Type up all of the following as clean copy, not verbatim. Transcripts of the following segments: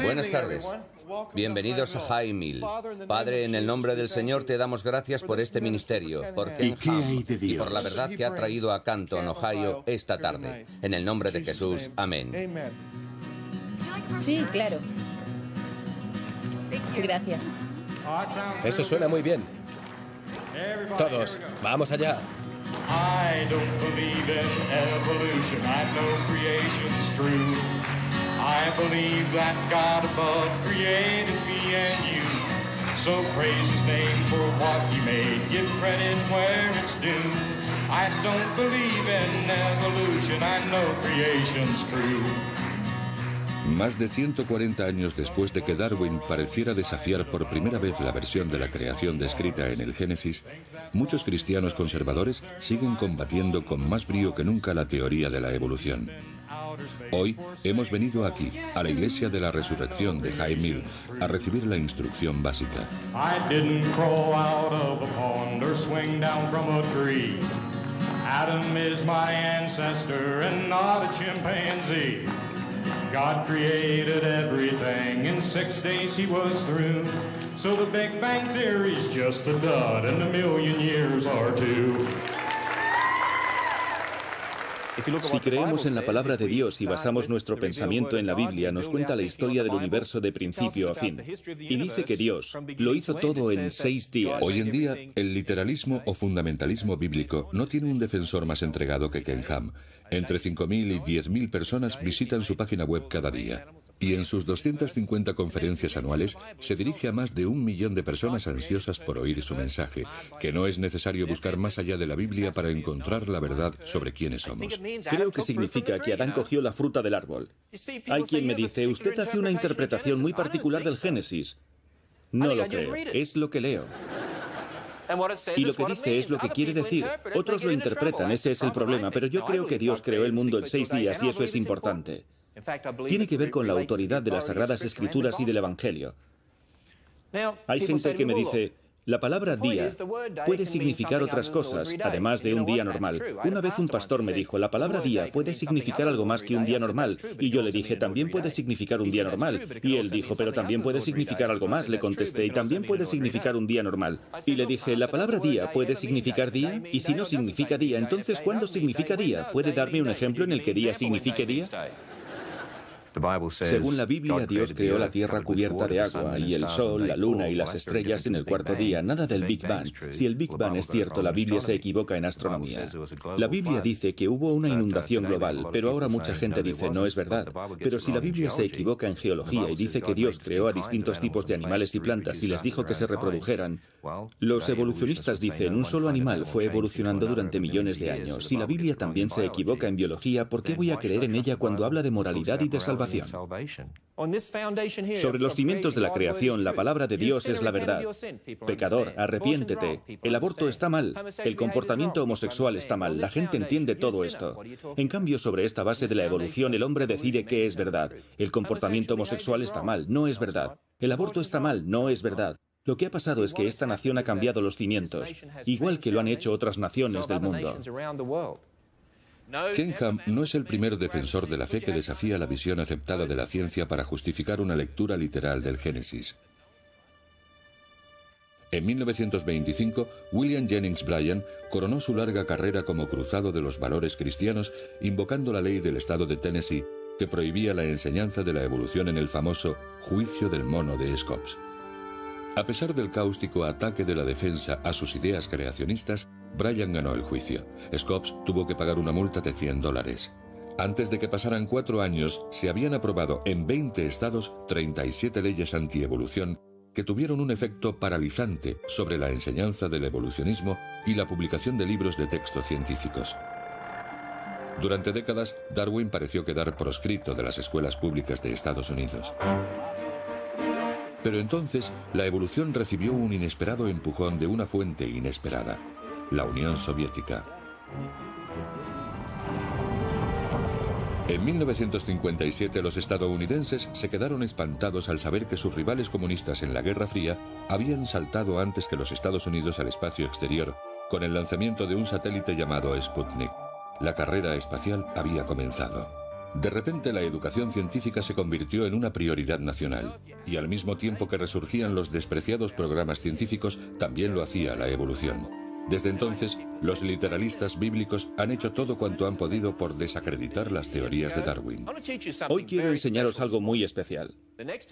Buenas tardes. Bienvenidos a High Mill. Padre, en el nombre del Señor te damos gracias por este ministerio, por Ken Ham y por la verdad que ha traído a Canton, Ohio, esta tarde. En el nombre de Jesús, amén. Sí, claro. Gracias. Eso suena muy bien. Todos, vamos allá. I don't believe in evolution. I know creation's true. I believe that God above created me and you. So praise His name for what He made. Give credit where it's due. I don't believe in evolution. I know creation's true. Más de 140 años después de que Darwin pareciera desafiar por primera vez la versión de la creación descrita en el Génesis, muchos cristianos conservadores siguen combatiendo con más brío que nunca la teoría de la evolución. Hoy hemos venido aquí, a la Iglesia de la Resurrección de High Mill, a recibir la instrucción básica. I didn't crawl out of a pond or swing down from a tree. Adam is my ancestor and not a chimpanzee. God created everything, in 6 days He was through. So the Big Bang Theory's just a dud, and a million years are too. Si creemos en la palabra de Dios y basamos nuestro pensamiento en la Biblia, nos cuenta la historia del universo de principio a fin. Y dice que Dios lo hizo todo en 6 días. Hoy en día, el literalismo o fundamentalismo bíblico no tiene un defensor más entregado que Ken Ham. Entre 5.000 y 10.000 personas visitan su página web cada día. Y en sus 250 conferencias anuales se dirige a más de 1 millón de personas ansiosas por oír su mensaje, que no es necesario buscar más allá de la Biblia para encontrar la verdad sobre quiénes somos. Creo que significa que Adán cogió la fruta del árbol. Hay quien me dice, usted hace una interpretación muy particular del Génesis. No lo creo, es lo que leo. Y lo que dice es lo que quiere decir. Otros lo interpretan, ese es el problema, pero yo creo que Dios creó el mundo en 6 días y eso es importante. Tiene que ver con la autoridad de las Sagradas Escrituras y del Evangelio. Hay gente que me dice, la palabra día puede significar otras cosas, además de un día normal. Una vez un pastor me dijo, la palabra día puede significar algo más que un día normal. Y yo le dije, también puede significar un día normal. Y él dijo, pero también puede significar algo más. Le contesté, y también puede significar un día normal. Y le dije, la palabra día puede significar día. Y si no significa día, entonces ¿cuándo significa día? ¿Puede darme un ejemplo en el que día signifique día? Según la Biblia, Dios creó la tierra cubierta de agua y el sol, la luna y las estrellas en el cuarto día, nada del Big Bang. Si el Big Bang es cierto, la Biblia se equivoca en astronomía. La Biblia dice que hubo una inundación global, pero ahora mucha gente dice no es verdad. Pero si la Biblia se equivoca en geología y dice que Dios creó a distintos tipos de animales y plantas y les dijo que se reprodujeran, los evolucionistas dicen un solo animal fue evolucionando durante millones de años. Si la Biblia también se equivoca en biología, ¿por qué voy a creer en ella cuando habla de moralidad y de salvación? Sobre los cimientos de la creación, la palabra de Dios es la verdad. Pecador, arrepiéntete. El aborto está mal. El comportamiento homosexual está mal. La gente entiende todo esto. En cambio, sobre esta base de la evolución, el hombre decide qué es verdad. El comportamiento homosexual está mal. No es verdad. El aborto está mal. No es verdad. Lo que ha pasado es que esta nación ha cambiado los cimientos, igual que lo han hecho otras naciones del mundo. Ken Ham no es el primer defensor de la fe que desafía la visión aceptada de la ciencia para justificar una lectura literal del Génesis. En 1925, William Jennings Bryan coronó su larga carrera como cruzado de los valores cristianos invocando la ley del estado de Tennessee que prohibía la enseñanza de la evolución en el famoso Juicio del Mono de Scopes. A pesar del cáustico ataque de la defensa a sus ideas creacionistas, Bryan ganó el juicio. Scopes tuvo que pagar una multa de $100. Antes de que pasaran 4 años, se habían aprobado en 20 estados 37 leyes antievolución que tuvieron un efecto paralizante sobre la enseñanza del evolucionismo y la publicación de libros de texto científicos. Durante décadas, Darwin pareció quedar proscrito de las escuelas públicas de Estados Unidos. Pero entonces, la evolución recibió un inesperado empujón de una fuente inesperada, la Unión Soviética. En 1957 los estadounidenses se quedaron espantados al saber que sus rivales comunistas en la Guerra Fría habían saltado antes que los Estados Unidos al espacio exterior con el lanzamiento de un satélite llamado Sputnik. La carrera espacial había comenzado. De repente la educación científica se convirtió en una prioridad nacional, y al mismo tiempo que resurgían los despreciados programas científicos, también lo hacía la evolución. Desde entonces, los literalistas bíblicos han hecho todo cuanto han podido por desacreditar las teorías de Darwin. Hoy quiero enseñaros algo muy especial.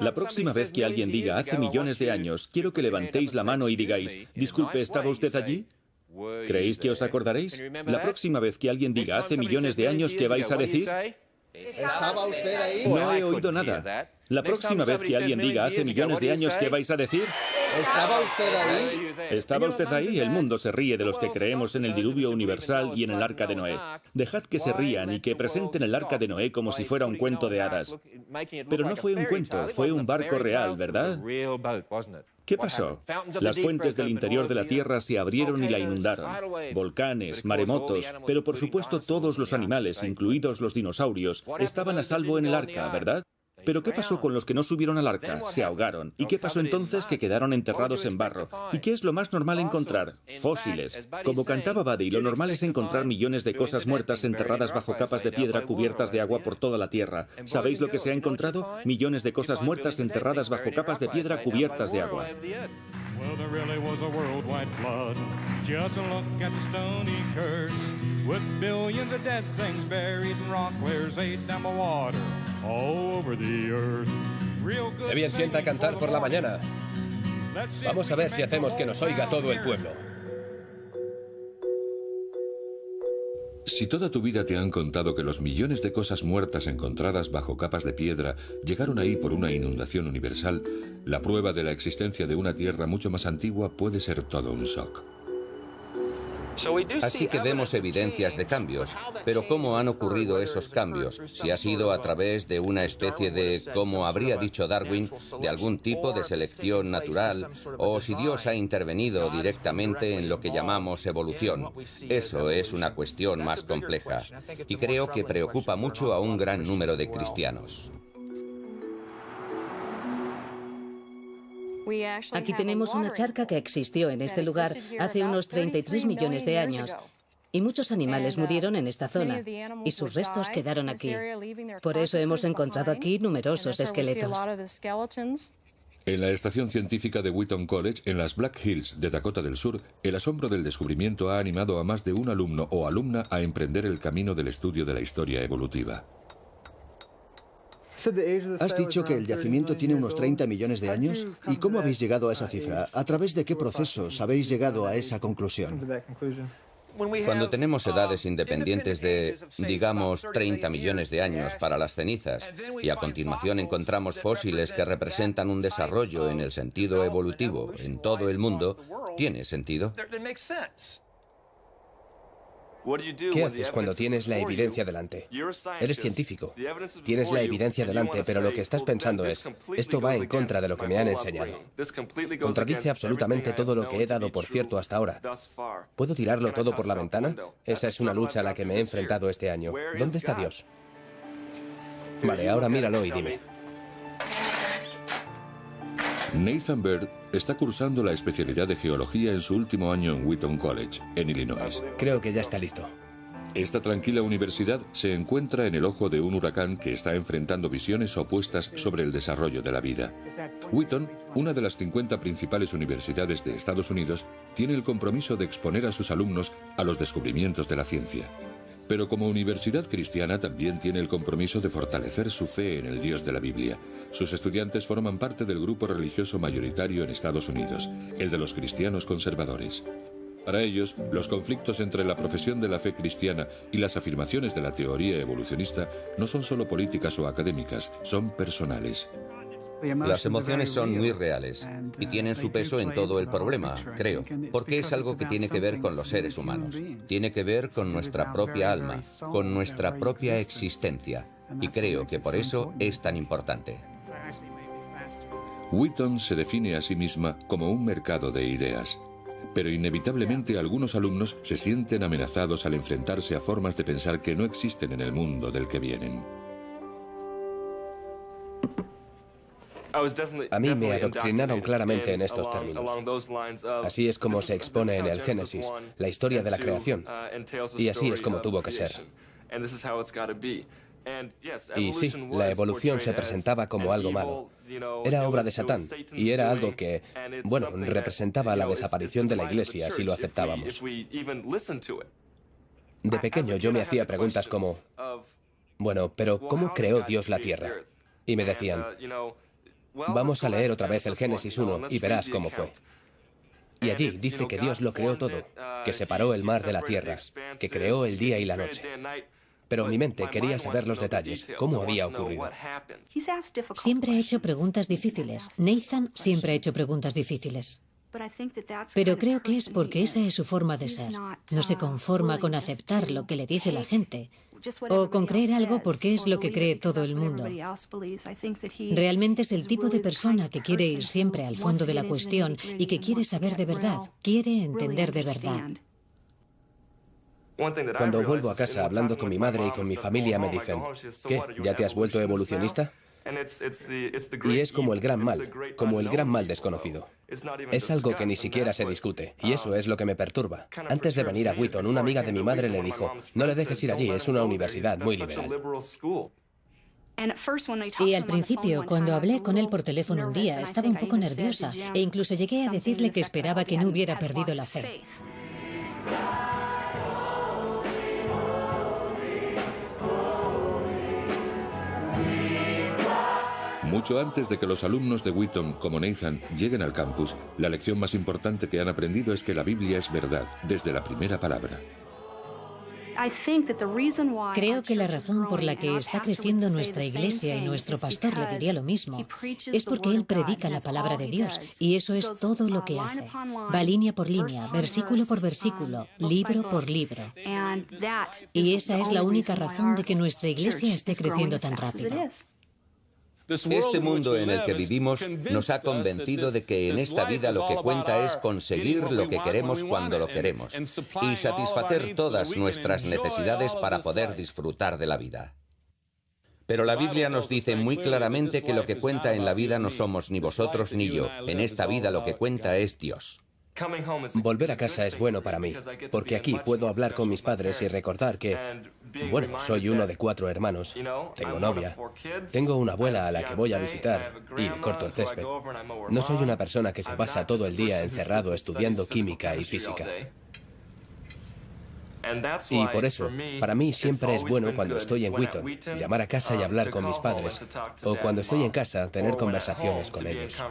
La próxima vez que alguien diga hace millones de años, quiero que levantéis la mano y digáis, disculpe, ¿estaba usted allí? ¿Creéis que os acordaréis? La próxima vez que alguien diga hace millones de años, ¿qué vais a decir? ¿Estaba usted ahí? No he oído nada. La próxima vez que alguien diga hace millones de años, ¿qué vais a decir? ¿Estaba usted ahí? ¿Estaba usted ahí? El mundo se ríe de los que creemos en el diluvio universal y en el arca de Noé. Dejad que se rían y que presenten el arca de Noé como si fuera un cuento de hadas. Pero no fue un cuento, fue un barco real, ¿verdad? ¿Qué pasó? Las fuentes del interior de la Tierra se abrieron y la inundaron. Volcanes, maremotos, pero por supuesto todos los animales, incluidos los dinosaurios, estaban a salvo en el arca, ¿verdad? Pero ¿qué pasó con los que no subieron al arca? Se ahogaron. ¿Y qué pasó entonces? Que quedaron enterrados en barro. ¿Y qué es lo más normal encontrar? Fósiles. Como cantaba Buddy, lo normal es encontrar millones de cosas muertas enterradas bajo capas de piedra cubiertas de agua por toda la Tierra. ¿Sabéis lo que se ha encontrado? Millones de cosas muertas enterradas bajo capas de piedra cubiertas de agua. Well, there really was a worldwide flood. Just look at the stony curse, with billions of dead things buried in rock layers 8 down the water, all over the earth. Qué bien sienta cantar por la mañana. Vamos a ver si hacemos que nos oiga todo el pueblo. Si toda tu vida te han contado que los millones de cosas muertas encontradas bajo capas de piedra llegaron ahí por una inundación universal, la prueba de la existencia de una Tierra mucho más antigua puede ser todo un shock. Así que vemos evidencias de cambios, pero ¿cómo han ocurrido esos cambios? Si ha sido a través de una especie de, como habría dicho Darwin, de algún tipo de selección natural, o si Dios ha intervenido directamente en lo que llamamos evolución. Eso es una cuestión más compleja, y creo que preocupa mucho a un gran número de cristianos. Aquí tenemos una charca que existió en este lugar hace unos 33 millones de años. Y muchos animales murieron en esta zona, y sus restos quedaron aquí. Por eso hemos encontrado aquí numerosos esqueletos. En la estación científica de Wheaton College, en las Black Hills de Dakota del Sur, el asombro del descubrimiento ha animado a más de un alumno o alumna a emprender el camino del estudio de la historia evolutiva. Has dicho que el yacimiento tiene unos 30 millones de años. ¿Y cómo habéis llegado a esa cifra? ¿A través de qué procesos habéis llegado a esa conclusión? Cuando tenemos edades independientes de, digamos, 30 millones de años para las cenizas, y a continuación encontramos fósiles que representan un desarrollo en el sentido evolutivo en todo el mundo, tiene sentido. ¿Qué haces cuando tienes la evidencia delante? Eres científico. Tienes la evidencia delante, pero lo que estás pensando es, esto va en contra de lo que me han enseñado. Contradice absolutamente todo lo que he dado por cierto hasta ahora. ¿Puedo tirarlo todo por la ventana? Esa es una lucha a la que me he enfrentado este año. ¿Dónde está Dios? Vale, ahora míralo y dime. Nathan Bird está cursando la especialidad de geología en su último año en Wheaton College, en Illinois. Creo que ya está listo. Esta tranquila universidad se encuentra en el ojo de un huracán que está enfrentando visiones opuestas sobre el desarrollo de la vida. Wheaton, una de las 50 principales universidades de Estados Unidos, tiene el compromiso de exponer a sus alumnos a los descubrimientos de la ciencia. Pero como universidad cristiana también tiene el compromiso de fortalecer su fe en el Dios de la Biblia. Sus estudiantes forman parte del grupo religioso mayoritario en Estados Unidos, el de los cristianos conservadores. Para ellos, los conflictos entre la profesión de la fe cristiana y las afirmaciones de la teoría evolucionista no son solo políticas o académicas, son personales. Las emociones son muy reales y tienen su peso en todo el problema, creo, porque es algo que tiene que ver con los seres humanos, tiene que ver con nuestra propia alma, con nuestra propia existencia, y creo que por eso es tan importante. Wheaton se define a sí misma como un mercado de ideas, pero inevitablemente algunos alumnos se sienten amenazados al enfrentarse a formas de pensar que no existen en el mundo del que vienen. A mí me adoctrinaron claramente en estos términos. Así es como se expone en el Génesis, la historia de la creación. Y así es como tuvo que ser. Y sí, la evolución se presentaba como algo malo. Era obra de Satán y era algo que, bueno, representaba la desaparición de la Iglesia si lo aceptábamos. De pequeño yo me hacía preguntas como, bueno, pero ¿cómo creó Dios la Tierra? Y me decían, vamos a leer otra vez el Génesis 1 y verás cómo fue. Y allí dice que Dios lo creó todo, que separó el mar de la tierra, que creó el día y la noche. Pero mi mente quería saber los detalles, cómo había ocurrido. Siempre ha hecho preguntas difíciles. Nathan siempre ha hecho preguntas difíciles. Pero creo que es porque esa es su forma de ser. No se conforma con aceptar lo que le dice la gente o con creer algo porque es lo que cree todo el mundo. Realmente es el tipo de persona que quiere ir siempre al fondo de la cuestión y que quiere saber de verdad, quiere entender de verdad. Cuando vuelvo a casa hablando con mi madre y con mi familia me dicen, ¿qué? ¿Ya te has vuelto evolucionista? Y es como el gran mal desconocido. Es algo que ni siquiera se discute, y eso es lo que me perturba. Antes de venir a Wheaton, una amiga de mi madre le dijo, no le dejes ir allí, es una universidad muy liberal. Y al principio, cuando hablé con él por teléfono un día, estaba un poco nerviosa, e incluso llegué a decirle que esperaba que no hubiera perdido la fe. Mucho antes de que los alumnos de Wheaton, como Nathan, lleguen al campus, la lección más importante que han aprendido es que la Biblia es verdad, desde la primera palabra. Creo que la razón por la que está creciendo nuestra iglesia, y nuestro pastor le diría lo mismo, es porque él predica la palabra de Dios, y eso es todo lo que hace. Va línea por línea, versículo por versículo, libro por libro. Y esa es la única razón de que nuestra iglesia esté creciendo tan rápido. Este mundo en el que vivimos nos ha convencido de que en esta vida lo que cuenta es conseguir lo que queremos cuando lo queremos y satisfacer todas nuestras necesidades para poder disfrutar de la vida. Pero la Biblia nos dice muy claramente que lo que cuenta en la vida no somos ni vosotros ni yo. En esta vida lo que cuenta es Dios. Volver a casa es bueno para mí, porque aquí puedo hablar con mis padres y recordar que, bueno, soy uno de 4 hermanos, tengo novia, tengo una abuela a la que voy a visitar y le corto el césped. No soy una persona que se pasa todo el día encerrado estudiando química y física. Y por eso, para mí siempre es bueno cuando estoy en Wheaton, llamar a casa y hablar con mis padres, o cuando estoy en casa, tener conversaciones con ellos.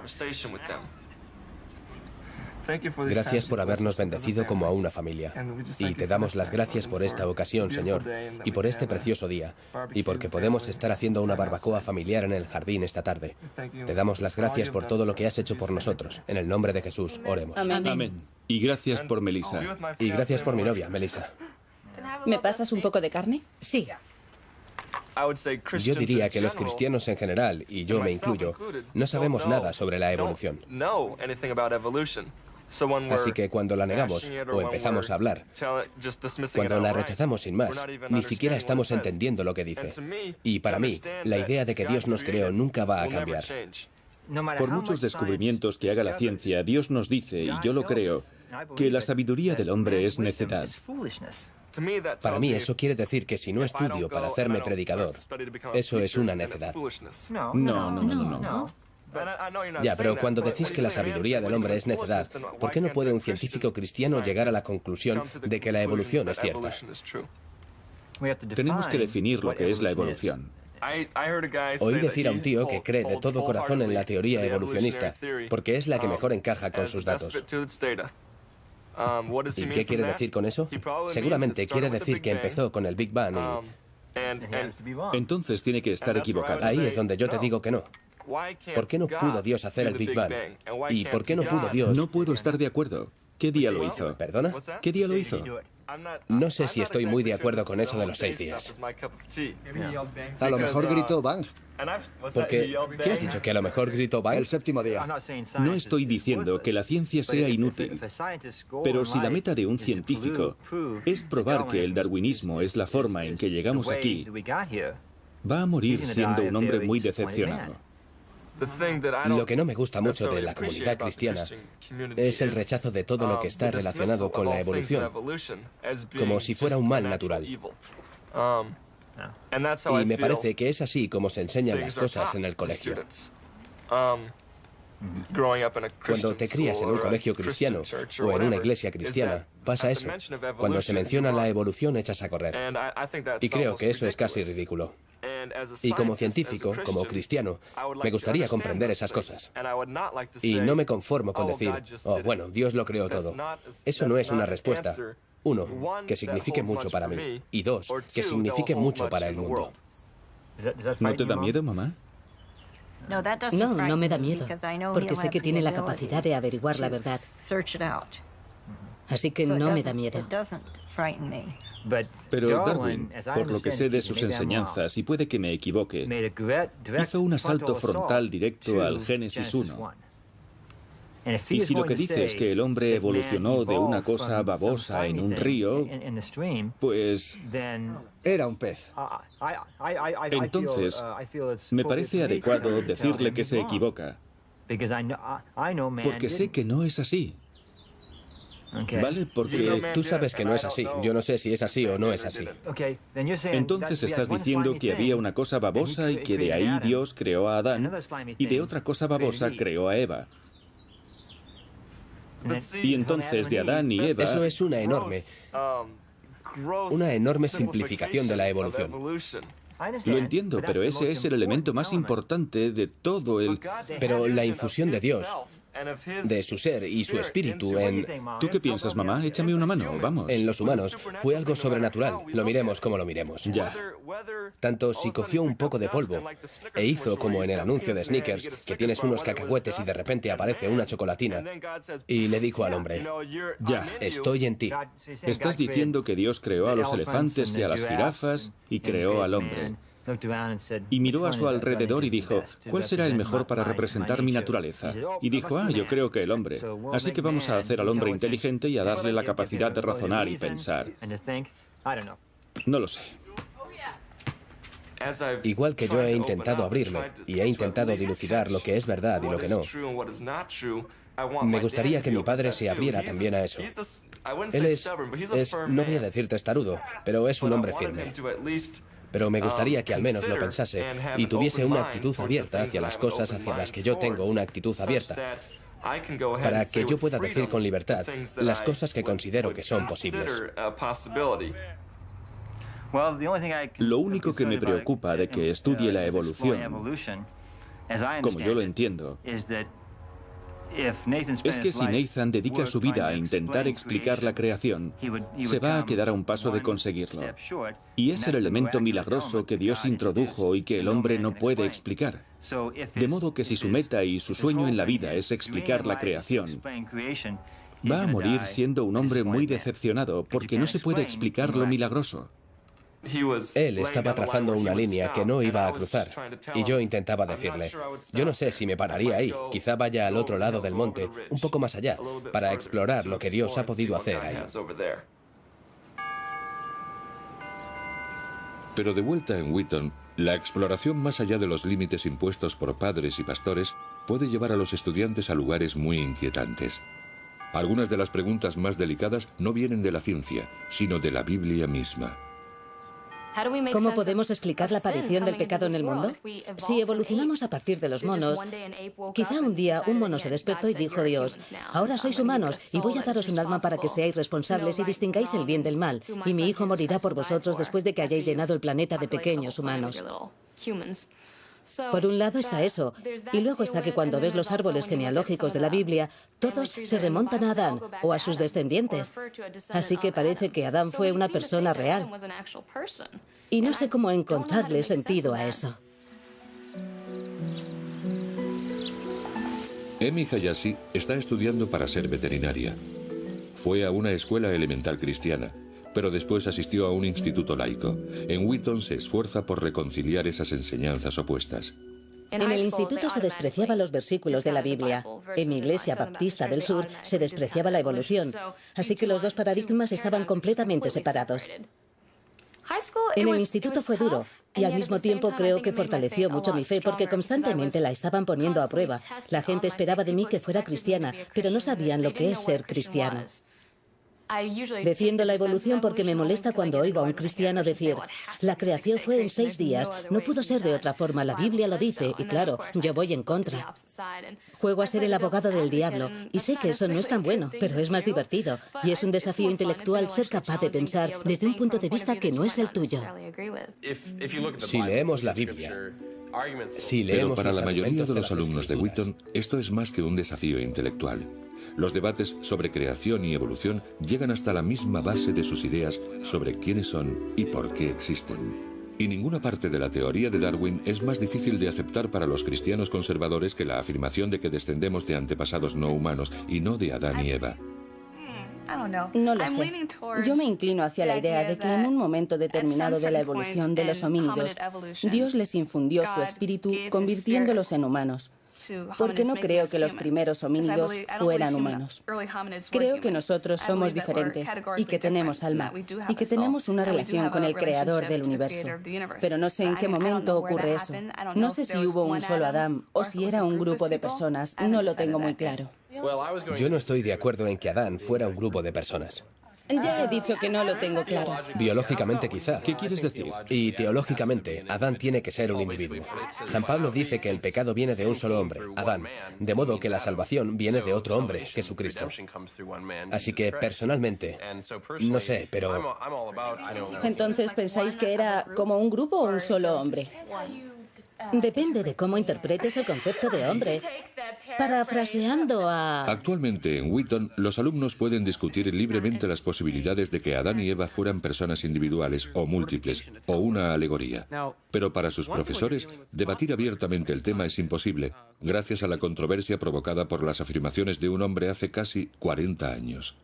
Gracias por habernos bendecido como a una familia. Y te damos las gracias por esta ocasión, Señor, y por este precioso día, y porque podemos estar haciendo una barbacoa familiar en el jardín esta tarde. Te damos las gracias por todo lo que has hecho por nosotros. En el nombre de Jesús, oremos. Amén. Y gracias por Melissa. Y gracias por mi novia, Melissa. ¿Me pasas un poco de carne? Sí. Yo diría que los cristianos en general, y yo me incluyo, no sabemos nada sobre la evolución. Así que cuando la negamos o empezamos a hablar, cuando la rechazamos sin más, ni siquiera estamos entendiendo lo que dice. Y para mí, la idea de que Dios nos creó nunca va a cambiar. Por muchos descubrimientos que haga la ciencia, Dios nos dice, y yo lo creo, que la sabiduría del hombre es necedad. Para mí eso quiere decir que si no estudio para hacerme predicador, eso es una necedad. No. Ya, pero cuando decís que la sabiduría del hombre es necedad, ¿por qué no puede un científico cristiano llegar a la conclusión de que la evolución es cierta? Tenemos que definir lo que es la evolución. Oí decir a un tío que cree de todo corazón en la teoría evolucionista, porque es la que mejor encaja con sus datos. ¿Y qué quiere decir con eso? Seguramente quiere decir que empezó con el Big Bang y... Entonces tiene que estar equivocado. Ahí es donde yo te digo que no. ¿Por qué no pudo Dios hacer el Big Bang? ¿Y por qué no pudo Dios...? No puedo estar de acuerdo. ¿Qué día lo hizo? ¿Perdona? ¿Qué día lo hizo? No sé si estoy muy de acuerdo con eso de los 6 días. A lo mejor gritó Bang. Porque, ¿qué has dicho? ¿Que a lo mejor gritó Bang? El 7º día. No estoy diciendo que la ciencia sea inútil, pero si la meta de un científico es probar que el darwinismo es la forma en que llegamos aquí, va a morir siendo un hombre muy decepcionado. Lo que no me gusta mucho de la comunidad cristiana es el rechazo de todo lo que está relacionado con la evolución, como si fuera un mal natural. Y me parece que es así como se enseñan las cosas en el colegio. Cuando te crías en un colegio cristiano o en una iglesia cristiana, pasa eso. Cuando se menciona la evolución, echas a correr. Y creo que eso es casi ridículo. Y como científico, como cristiano, me gustaría comprender esas cosas. Y no me conformo con decir, oh, bueno, Dios lo creó todo. Eso no es una respuesta. Uno, que signifique mucho para mí. Y dos, que signifique mucho para el mundo. ¿No te da miedo, mamá? No, no me da miedo, porque sé que tiene la capacidad de averiguar la verdad. Así que no me da miedo. Pero Darwin, por lo que sé de sus enseñanzas, y puede que me equivoque, hizo un asalto frontal directo al Génesis 1. Y si lo que dice es que el hombre evolucionó de una cosa babosa en un río, pues... Era un pez. Entonces, me parece adecuado decirle que se equivoca, porque sé que no es así. ¿Vale? Porque tú sabes que no es así. Yo no sé si es así o no es así. Entonces estás diciendo que había una cosa babosa y que de ahí Dios creó a Adán y de otra cosa babosa creó a Eva. Y entonces de Adán y Eva... Eso es una enorme simplificación de la evolución. Lo entiendo, pero ese es el elemento más importante de todo el... Pero la infusión de Dios, de su ser y su espíritu en... ¿Tú qué piensas, mamá? Échame una mano, vamos. En los humanos fue algo sobrenatural. Lo miremos como lo miremos. Ya. Tanto si cogió un poco de polvo e hizo como en el anuncio de Snickers, que tienes unos cacahuetes y de repente aparece una chocolatina, y le dijo al hombre, ya, estoy en ti. Estás diciendo que Dios creó a los elefantes y a las jirafas y creó al hombre. Y miró a su alrededor y dijo, ¿cuál será el mejor para representar mi naturaleza? Y dijo, yo creo que el hombre. Así que vamos a hacer al hombre inteligente y a darle la capacidad de razonar y pensar. No lo sé. Igual que yo he intentado abrirme y he intentado dilucidar lo que es verdad y lo que no, me gustaría que mi padre se abriera también a eso. Él es, no voy a decir testarudo, pero es un hombre firme. Pero me gustaría que al menos lo pensase y tuviese una actitud abierta hacia las cosas hacia las que yo tengo una actitud abierta, para que yo pueda decir con libertad las cosas que considero que son posibles. Lo único que me preocupa de que estudie la evolución, como yo lo entiendo, es que si Nathan dedica su vida a intentar explicar la creación, se va a quedar a un paso de conseguirlo. Y es el elemento milagroso que Dios introdujo y que el hombre no puede explicar. De modo que si su meta y su sueño en la vida es explicar la creación, va a morir siendo un hombre muy decepcionado porque no se puede explicar lo milagroso. Él estaba trazando una línea que no iba a cruzar, y yo intentaba decirle, yo no sé si me pararía ahí, quizá vaya al otro lado del monte, un poco más allá, para explorar lo que Dios ha podido hacer ahí. Pero de vuelta en Wheaton, la exploración más allá de los límites impuestos por padres y pastores puede llevar a los estudiantes a lugares muy inquietantes. Algunas de las preguntas más delicadas no vienen de la ciencia, sino de la Biblia misma. ¿Cómo podemos explicar la aparición del pecado en el mundo? Si evolucionamos a partir de los monos, quizá un día un mono se despertó y dijo Dios, ahora sois humanos y voy a daros un alma para que seáis responsables y distingáis el bien del mal, y mi hijo morirá por vosotros después de que hayáis llenado el planeta de pequeños humanos. Por un lado está eso, y luego está que cuando ves los árboles genealógicos de la Biblia, todos se remontan a Adán o a sus descendientes. Así que parece que Adán fue una persona real. Y no sé cómo encontrarle sentido a eso. Emi Hayashi está estudiando para ser veterinaria. Fue a una escuela elemental cristiana, pero después asistió a un instituto laico. En Wheaton se esfuerza por reconciliar esas enseñanzas opuestas. En el instituto se despreciaban los versículos de la Biblia. En mi iglesia baptista del sur se despreciaba la evolución. Así que los dos paradigmas estaban completamente separados. En el instituto fue duro y al mismo tiempo creo que fortaleció mucho mi fe porque constantemente la estaban poniendo a prueba. La gente esperaba de mí que fuera cristiana, pero no sabían lo que es ser cristiana. Defiendo la evolución porque me molesta cuando oigo a un cristiano decir, la creación fue en 6 días, no pudo ser de otra forma, la Biblia lo dice, y claro, yo voy en contra. Juego a ser el abogado del diablo, y sé que eso no es tan bueno, pero es más divertido, y es un desafío intelectual ser capaz de pensar desde un punto de vista que no es el tuyo. Si leemos la Biblia, pero para la mayoría de los alumnos de Wheaton, esto es más que un desafío intelectual. Los debates sobre creación y evolución llegan hasta la misma base de sus ideas sobre quiénes son y por qué existen. Y ninguna parte de la teoría de Darwin es más difícil de aceptar para los cristianos conservadores que la afirmación de que descendemos de antepasados no humanos y no de Adán y Eva. No lo sé. Yo me inclino hacia la idea de que en un momento determinado de la evolución de los homínidos, Dios les infundió su espíritu convirtiéndolos en humanos. Porque no creo que los primeros homínidos fueran humanos. Creo que nosotros somos diferentes y que tenemos alma y que tenemos una relación con el creador del universo. Pero no sé en qué momento ocurre eso. No sé si hubo un solo Adán o si era un grupo de personas. No lo tengo muy claro. Yo no estoy de acuerdo en que Adán fuera un grupo de personas. Ya he dicho que no lo tengo claro. Biológicamente quizá. ¿Qué quieres decir? Y teológicamente, Adán tiene que ser un individuo. San Pablo dice que el pecado viene de un solo hombre, Adán, de modo que la salvación viene de otro hombre, Jesucristo. Así que, personalmente, no sé, pero... Entonces, ¿pensáis que era como un grupo o un solo hombre? Depende de cómo interpretes el concepto de hombre. Parafraseando a... Actualmente en Wheaton, los alumnos pueden discutir libremente las posibilidades de que Adán y Eva fueran personas individuales o múltiples, o una alegoría. Pero para sus profesores, debatir abiertamente el tema es imposible, gracias a la controversia provocada por las afirmaciones de un hombre hace casi 40 años.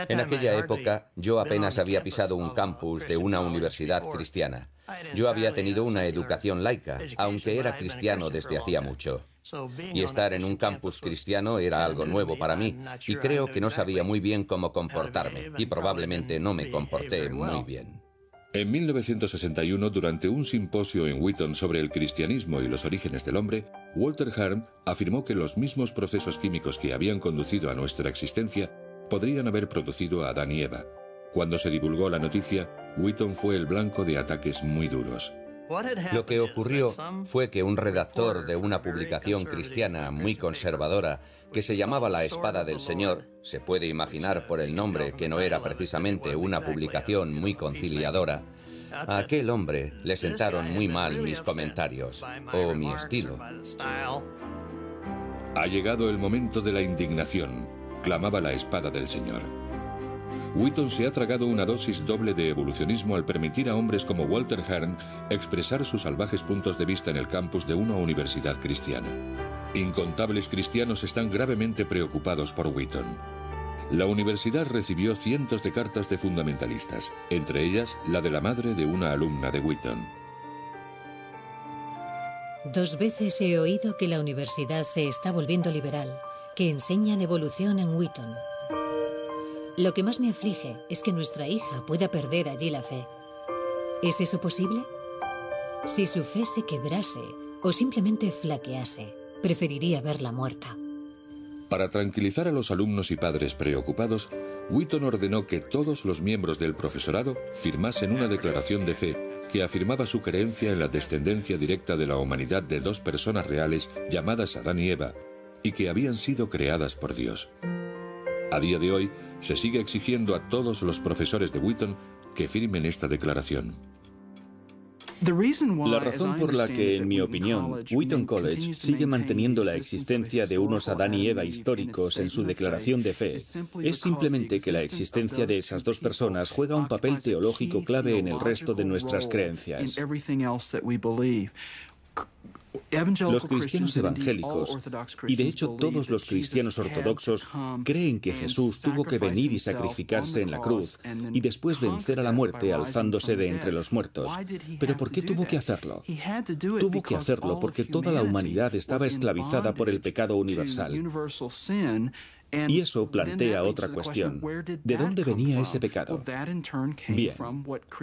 En aquella época, yo apenas había pisado un campus de una universidad cristiana. Yo había tenido una educación laica, aunque era cristiano desde hacía mucho. Y estar en un campus cristiano era algo nuevo para mí, y creo que no sabía muy bien cómo comportarme, y probablemente no me comporté muy bien. En 1961, durante un simposio en Wheaton sobre el cristianismo y los orígenes del hombre, Walter Harm afirmó que los mismos procesos químicos que habían conducido a nuestra existencia podrían haber producido a Adán y Eva. Cuando se divulgó la noticia, Wheaton fue el blanco de ataques muy duros. Lo que ocurrió fue que un redactor de una publicación cristiana muy conservadora, que se llamaba La Espada del Señor, se puede imaginar por el nombre que no era precisamente una publicación muy conciliadora, a aquel hombre le sentaron muy mal mis comentarios, o mi estilo. Ha llegado el momento de la indignación, clamaba La Espada del Señor. Wheaton se ha tragado una dosis doble de evolucionismo al permitir a hombres como Walter Hearn expresar sus salvajes puntos de vista en el campus de una universidad cristiana. Incontables cristianos están gravemente preocupados por Wheaton. La universidad recibió cientos de cartas de fundamentalistas, entre ellas la de la madre de una alumna de Wheaton. 2 veces he oído que la universidad se está volviendo liberal, que enseñan evolución en Wheaton. Lo que más me aflige es que nuestra hija pueda perder allí la fe. ¿Es eso posible? Si su fe se quebrase o simplemente flaquease, preferiría verla muerta. Para tranquilizar a los alumnos y padres preocupados, Wheaton ordenó que todos los miembros del profesorado firmasen una declaración de fe que afirmaba su creencia en la descendencia directa de la humanidad de 2 personas reales llamadas Adán y Eva, y que habían sido creadas por Dios. A día de hoy, se sigue exigiendo a todos los profesores de Wheaton que firmen esta declaración. La razón por la que, en mi opinión, Wheaton College sigue manteniendo la existencia de unos Adán y Eva históricos en su declaración de fe es simplemente que la existencia de esas 2 personas juega un papel teológico clave en el resto de nuestras creencias. Los cristianos evangélicos, y de hecho todos los cristianos ortodoxos, creen que Jesús tuvo que venir y sacrificarse en la cruz y después vencer a la muerte alzándose de entre los muertos. ¿Pero por qué tuvo que hacerlo? Tuvo que hacerlo porque toda la humanidad estaba esclavizada por el pecado universal. Y eso plantea otra cuestión. ¿De dónde venía ese pecado? Bien,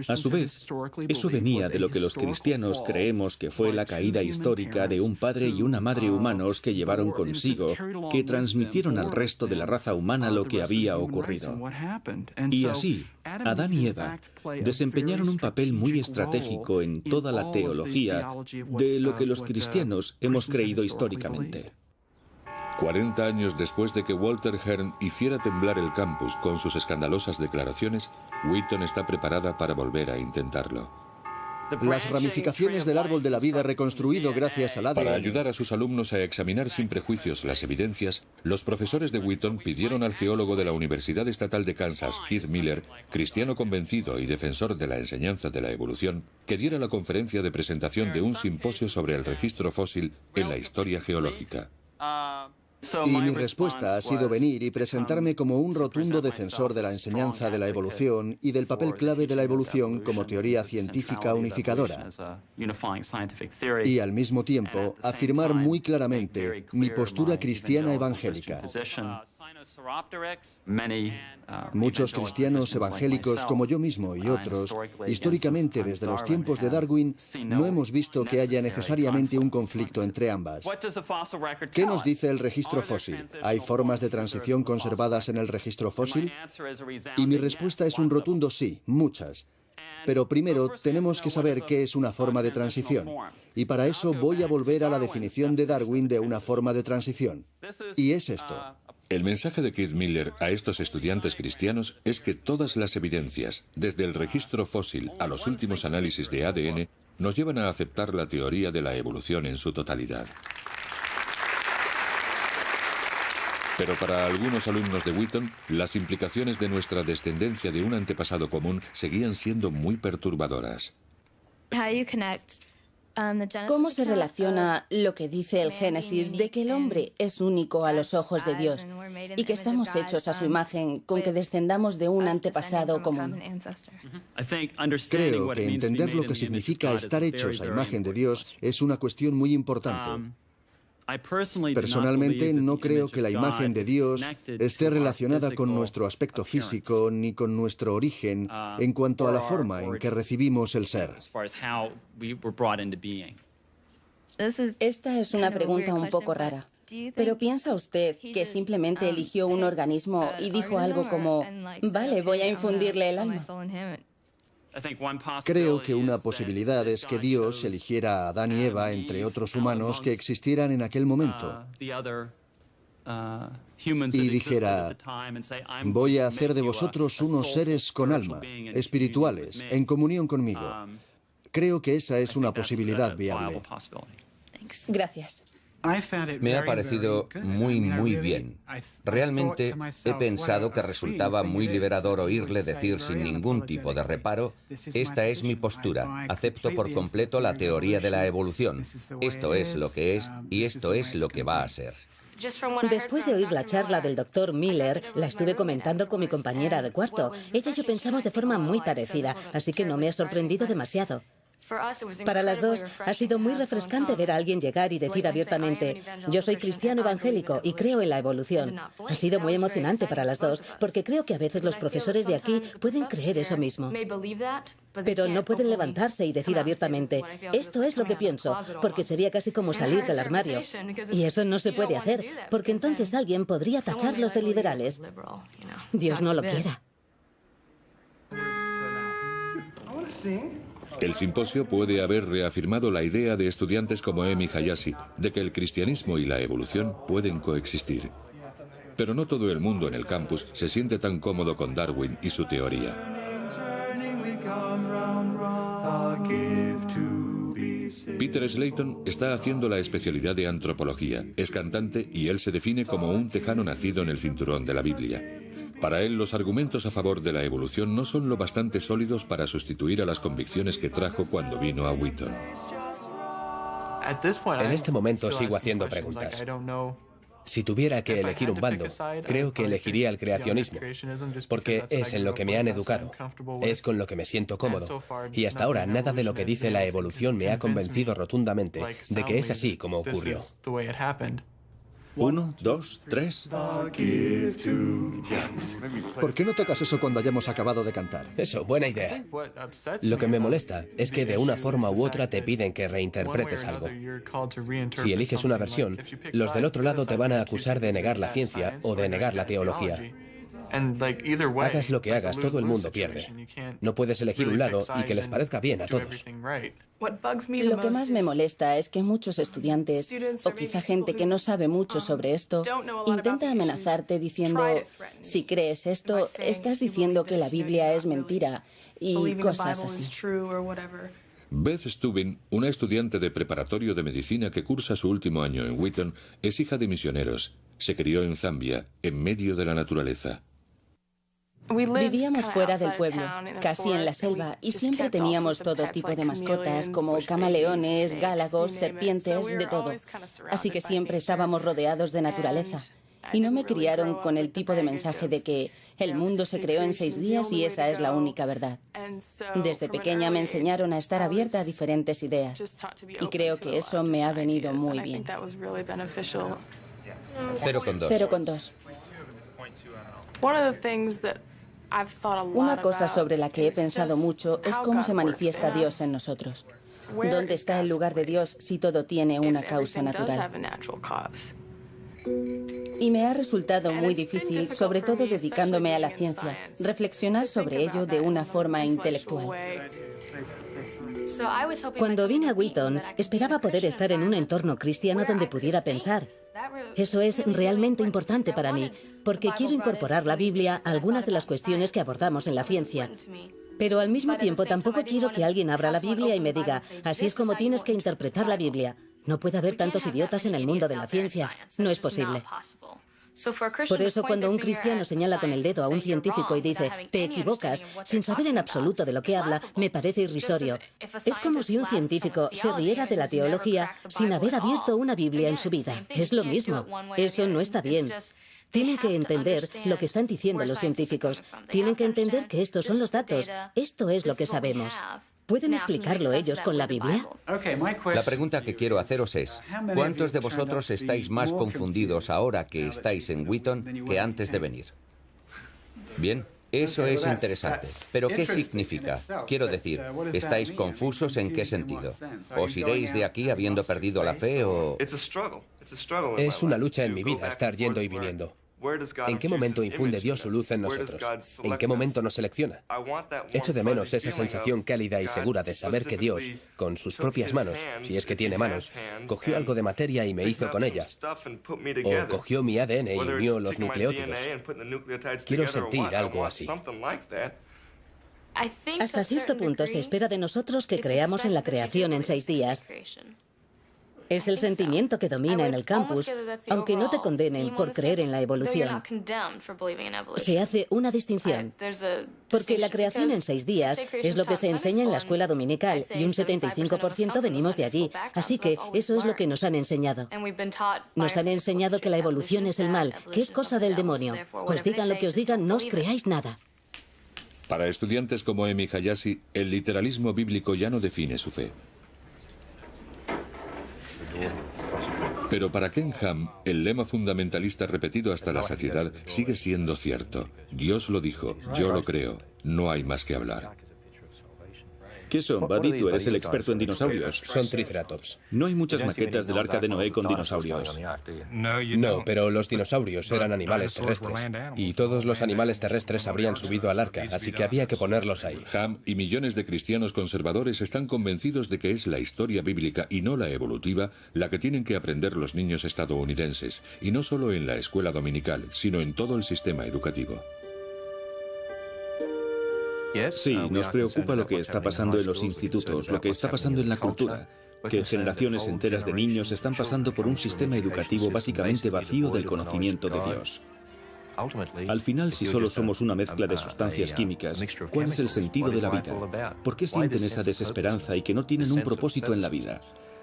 a su vez, eso venía de lo que los cristianos creemos que fue la caída histórica de un padre y una madre humanos que llevaron consigo, que transmitieron al resto de la raza humana lo que había ocurrido. Y así, Adán y Eva desempeñaron un papel muy estratégico en toda la teología de lo que los cristianos hemos creído históricamente. 40 años después de que Walter Hearn hiciera temblar el campus con sus escandalosas declaraciones, Wheaton está preparada para volver a intentarlo. Las ramificaciones del árbol de la vida reconstruido gracias al ADN. Para ayudar a sus alumnos a examinar sin prejuicios las evidencias, los profesores de Wheaton pidieron al geólogo de la Universidad Estatal de Kansas, Keith Miller, cristiano convencido y defensor de la enseñanza de la evolución, que diera la conferencia de presentación de un simposio sobre el registro fósil en la historia geológica. Y mi respuesta ha sido venir y presentarme como un rotundo defensor de la enseñanza de la evolución y del papel clave de la evolución como teoría científica unificadora. Y al mismo tiempo, afirmar muy claramente mi postura cristiana evangélica. Muchos cristianos evangélicos, como yo mismo y otros, históricamente desde los tiempos de Darwin, no hemos visto que haya necesariamente un conflicto entre ambas. ¿Qué nos dice el registro fósil? ¿Hay formas de transición conservadas en el registro fósil? Y mi respuesta es un rotundo sí, muchas. Pero primero tenemos que saber qué es una forma de transición. Y para eso voy a volver a la definición de Darwin de una forma de transición. Y es esto. El mensaje de Keith Miller a estos estudiantes cristianos es que todas las evidencias, desde el registro fósil a los últimos análisis de ADN, nos llevan a aceptar la teoría de la evolución en su totalidad. Pero para algunos alumnos de Wheaton, las implicaciones de nuestra descendencia de un antepasado común seguían siendo muy perturbadoras. ¿Cómo se relaciona lo que dice el Génesis de que el hombre es único a los ojos de Dios y que estamos hechos a su imagen con que descendamos de un antepasado común? Creo que entender lo que significa estar hechos a imagen de Dios es una cuestión muy importante. Personalmente no creo que la imagen de Dios esté relacionada con nuestro aspecto físico ni con nuestro origen en cuanto a la forma en que recibimos el ser. Esta es una pregunta un poco rara. Pero ¿piensa usted que simplemente eligió un organismo y dijo algo como, vale, voy a infundirle el alma? Creo que una posibilidad es que Dios eligiera a Adán y Eva entre otros humanos que existieran en aquel momento y dijera, voy a hacer de vosotros unos seres con alma, espirituales, en comunión conmigo. Creo que esa es una posibilidad viable. Gracias. Me ha parecido muy bien. Realmente he pensado que resultaba muy liberador oírle decir sin ningún tipo de reparo, esta es mi postura, acepto por completo la teoría de la evolución. Esto es lo que es y esto es lo que va a ser. Después de oír la charla del Dr. Miller, la estuve comentando con mi compañera de cuarto. Ella y yo pensamos de forma muy parecida, así que no me ha sorprendido demasiado. Para las dos ha sido muy refrescante ver a alguien llegar y decir abiertamente, yo soy cristiano evangélico y creo en la evolución. Ha sido muy emocionante para las dos, porque creo que a veces los profesores de aquí pueden creer eso mismo. Pero no pueden levantarse y decir abiertamente, esto es lo que pienso, porque sería casi como salir del armario. Y eso no se puede hacer, porque entonces alguien podría tacharlos de liberales. Dios no lo quiera. El simposio puede haber reafirmado la idea de estudiantes como Emi Hayashi de que el cristianismo y la evolución pueden coexistir. Pero no todo el mundo en el campus se siente tan cómodo con Darwin y su teoría. Peter Slayton está haciendo la especialidad de antropología, es cantante y él se define como un tejano nacido en el cinturón de la Biblia. Para él, los argumentos a favor de la evolución no son lo bastante sólidos para sustituir a las convicciones que trajo cuando vino a Wheaton. En este momento sigo haciendo preguntas. Si tuviera que elegir un bando, creo que elegiría el creacionismo, porque es en lo que me han educado, es con lo que me siento cómodo, y hasta ahora nada de lo que dice la evolución me ha convencido rotundamente de que es así como ocurrió. 1, 2, 3. ¿Por qué no tocas eso cuando hayamos acabado de cantar? Eso, buena idea. Lo que me molesta es que de una forma u otra te piden que reinterpretes algo. Si eliges una versión, los del otro lado te van a acusar de negar la ciencia o de negar la teología. Hagas lo que hagas, todo el mundo pierde. No puedes elegir un lado y que les parezca bien a todos. Lo que más me molesta es que muchos estudiantes, o quizá gente que no sabe mucho sobre esto, intenta amenazarte diciendo, si crees esto, estás diciendo que la Biblia es mentira y cosas así. Beth Stubin, una estudiante de preparatorio de medicina que cursa su último año en Wheaton, es hija de misioneros. Se crió en Zambia, en medio de la naturaleza. Vivíamos fuera del pueblo, casi en la selva, y siempre teníamos todo tipo de mascotas, como camaleones, gálagos, serpientes, de todo. Así que siempre estábamos rodeados de naturaleza. Y no me criaron con el tipo de mensaje de que el mundo se creó en 6 días y esa es la única verdad. Desde pequeña me enseñaron a estar abierta a diferentes ideas. Y creo que eso me ha venido muy bien. 0,2. Una cosa sobre la que he pensado mucho es cómo se manifiesta Dios en nosotros. ¿Dónde está el lugar de Dios si todo tiene una causa natural? Y me ha resultado muy difícil, sobre todo dedicándome a la ciencia, reflexionar sobre ello de una forma intelectual. Cuando vine a Wheaton, esperaba poder estar en un entorno cristiano donde pudiera pensar. Eso es realmente importante para mí, porque quiero incorporar la Biblia a algunas de las cuestiones que abordamos en la ciencia. Pero al mismo tiempo tampoco quiero que alguien abra la Biblia y me diga, así es como tienes que interpretar la Biblia. No puede haber tantos idiotas en el mundo de la ciencia. No es posible. Por eso, cuando un cristiano señala con el dedo a un científico y dice, te equivocas, sin saber en absoluto de lo que habla, me parece irrisorio. Es como si un científico se riera de la teología sin haber abierto una Biblia en su vida. Es lo mismo. Eso no está bien. Tienen que entender lo que están diciendo los científicos. Tienen que entender que estos son los datos. Esto es lo que sabemos. ¿Pueden explicarlo ellos con la Biblia? La pregunta que quiero haceros es, ¿cuántos de vosotros estáis más confundidos ahora que estáis en Wheaton que antes de venir? Bien, eso es interesante. ¿Pero qué significa? Quiero decir, ¿estáis confusos en qué sentido? ¿Os iréis de aquí habiendo perdido la fe o...? Es una lucha en mi vida estar yendo y viniendo. ¿En qué momento infunde Dios su luz en nosotros? ¿En qué momento nos selecciona? Echo de menos esa sensación cálida y segura de saber que Dios, con sus propias manos, si es que tiene manos, cogió algo de materia y me hizo con ella. O cogió mi ADN y unió los nucleótidos. Quiero sentir algo así. Hasta cierto punto se espera de nosotros que creamos en la creación en 6 días. Es el sentimiento que domina en el campus, aunque no te condenen por creer en la evolución. Se hace una distinción, porque la creación en 6 días es lo que se enseña en la escuela dominical y un 75% venimos de allí, así que eso es lo que nos han enseñado. Nos han enseñado que la evolución es el mal, que es cosa del demonio. Os digan lo que os digan, no os creáis nada. Para estudiantes como Emi Hayashi, el literalismo bíblico ya no define su fe. Pero para Ken Ham, el lema fundamentalista repetido hasta la saciedad sigue siendo cierto. Dios lo dijo, yo lo creo, no hay más que hablar. ¿Qué son, Buddy? Tú eres el experto en dinosaurios. Son triceratops. No hay muchas maquetas del Arca de Noé con dinosaurios. No, pero los dinosaurios eran animales terrestres. Y todos los animales terrestres habrían subido al arca, así que había que ponerlos ahí. Ham y millones de cristianos conservadores están convencidos de que es la historia bíblica y no la evolutiva la que tienen que aprender los niños estadounidenses, y no solo en la escuela dominical, sino en todo el sistema educativo. Sí, nos preocupa lo que está pasando en los institutos, lo que está pasando en la cultura, que generaciones enteras de niños están pasando por un sistema educativo básicamente vacío del conocimiento de Dios. Al final, si solo somos una mezcla de sustancias químicas, ¿cuál es el sentido de la vida? ¿Por qué sienten esa desesperanza y que no tienen un propósito en la vida?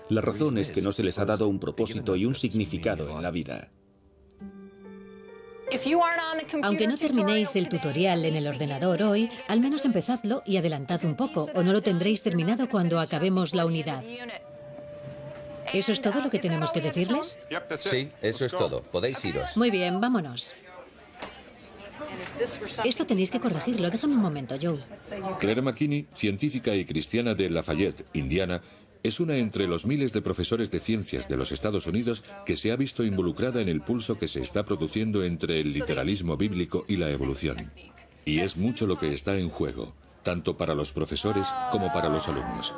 La razón es que no se les ha dado un propósito y un significado en la vida. Aunque no terminéis el tutorial en el ordenador hoy, al menos empezadlo y adelantad un poco, o no lo tendréis terminado cuando acabemos la unidad. ¿Eso es todo lo que tenemos que decirles? Sí, eso es todo. Podéis iros. Muy bien, vámonos. Esto tenéis que corregirlo. Déjame un momento, Joe. Claire McKinney, científica y cristiana de Lafayette, Indiana, es una entre los miles de profesores de ciencias de los Estados Unidos que se ha visto involucrada en el pulso que se está produciendo entre el literalismo bíblico y la evolución. Y es mucho lo que está en juego, tanto para los profesores como para los alumnos.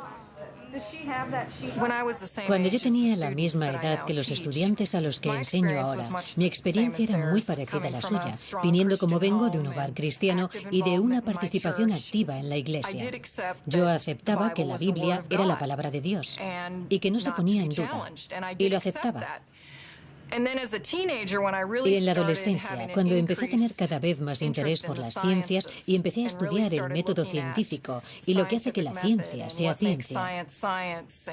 Cuando yo tenía la misma edad que los estudiantes a los que enseño ahora, mi experiencia era muy parecida a la suya, viniendo como vengo de un hogar cristiano y de una participación activa en la iglesia. Yo aceptaba que la Biblia era la palabra de Dios y que no se ponía en duda, y lo aceptaba. Y en la adolescencia, cuando empecé a tener cada vez más interés por las ciencias y empecé a estudiar el método científico y lo que hace que la ciencia sea ciencia,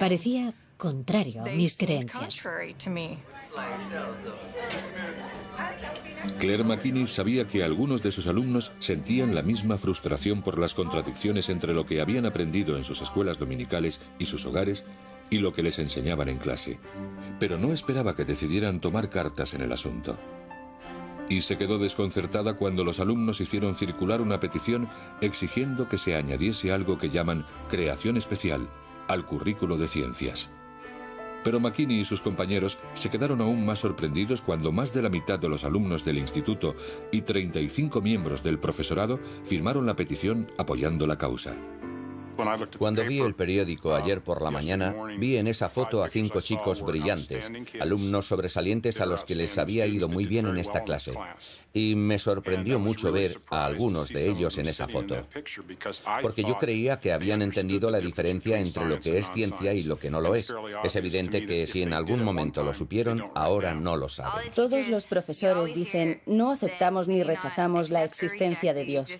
parecía contrario a mis creencias. Claire McKinney sabía que algunos de sus alumnos sentían la misma frustración por las contradicciones entre lo que habían aprendido en sus escuelas dominicales y sus hogares y lo que les enseñaban en clase, pero no esperaba que decidieran tomar cartas en el asunto. Y se quedó desconcertada cuando los alumnos hicieron circular una petición exigiendo que se añadiese algo que llaman creación especial al currículo de ciencias. Pero McKinney y sus compañeros se quedaron aún más sorprendidos cuando más de la mitad de los alumnos del instituto y 35 miembros del profesorado firmaron la petición apoyando la causa. Cuando vi el periódico ayer por la mañana, vi en esa foto a 5 chicos brillantes, alumnos sobresalientes a los que les había ido muy bien en esta clase. Y me sorprendió mucho ver a algunos de ellos en esa foto, porque yo creía que habían entendido la diferencia entre lo que es ciencia y lo que no lo es. Es evidente que si en algún momento lo supieron, ahora no lo saben. Todos los profesores dicen, no aceptamos ni rechazamos la existencia de Dios.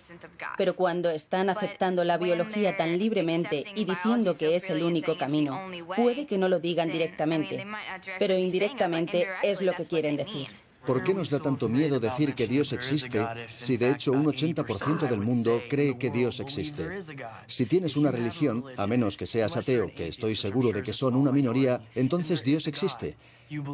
Pero cuando están aceptando la biología tan libremente y diciendo que es el único camino, puede que no lo digan directamente, pero indirectamente es lo que quieren decir. ¿Por qué nos da tanto miedo decir que Dios existe si de hecho un 80% del mundo cree que Dios existe? Si tienes una religión, a menos que seas ateo, que estoy seguro de que son una minoría, entonces Dios existe.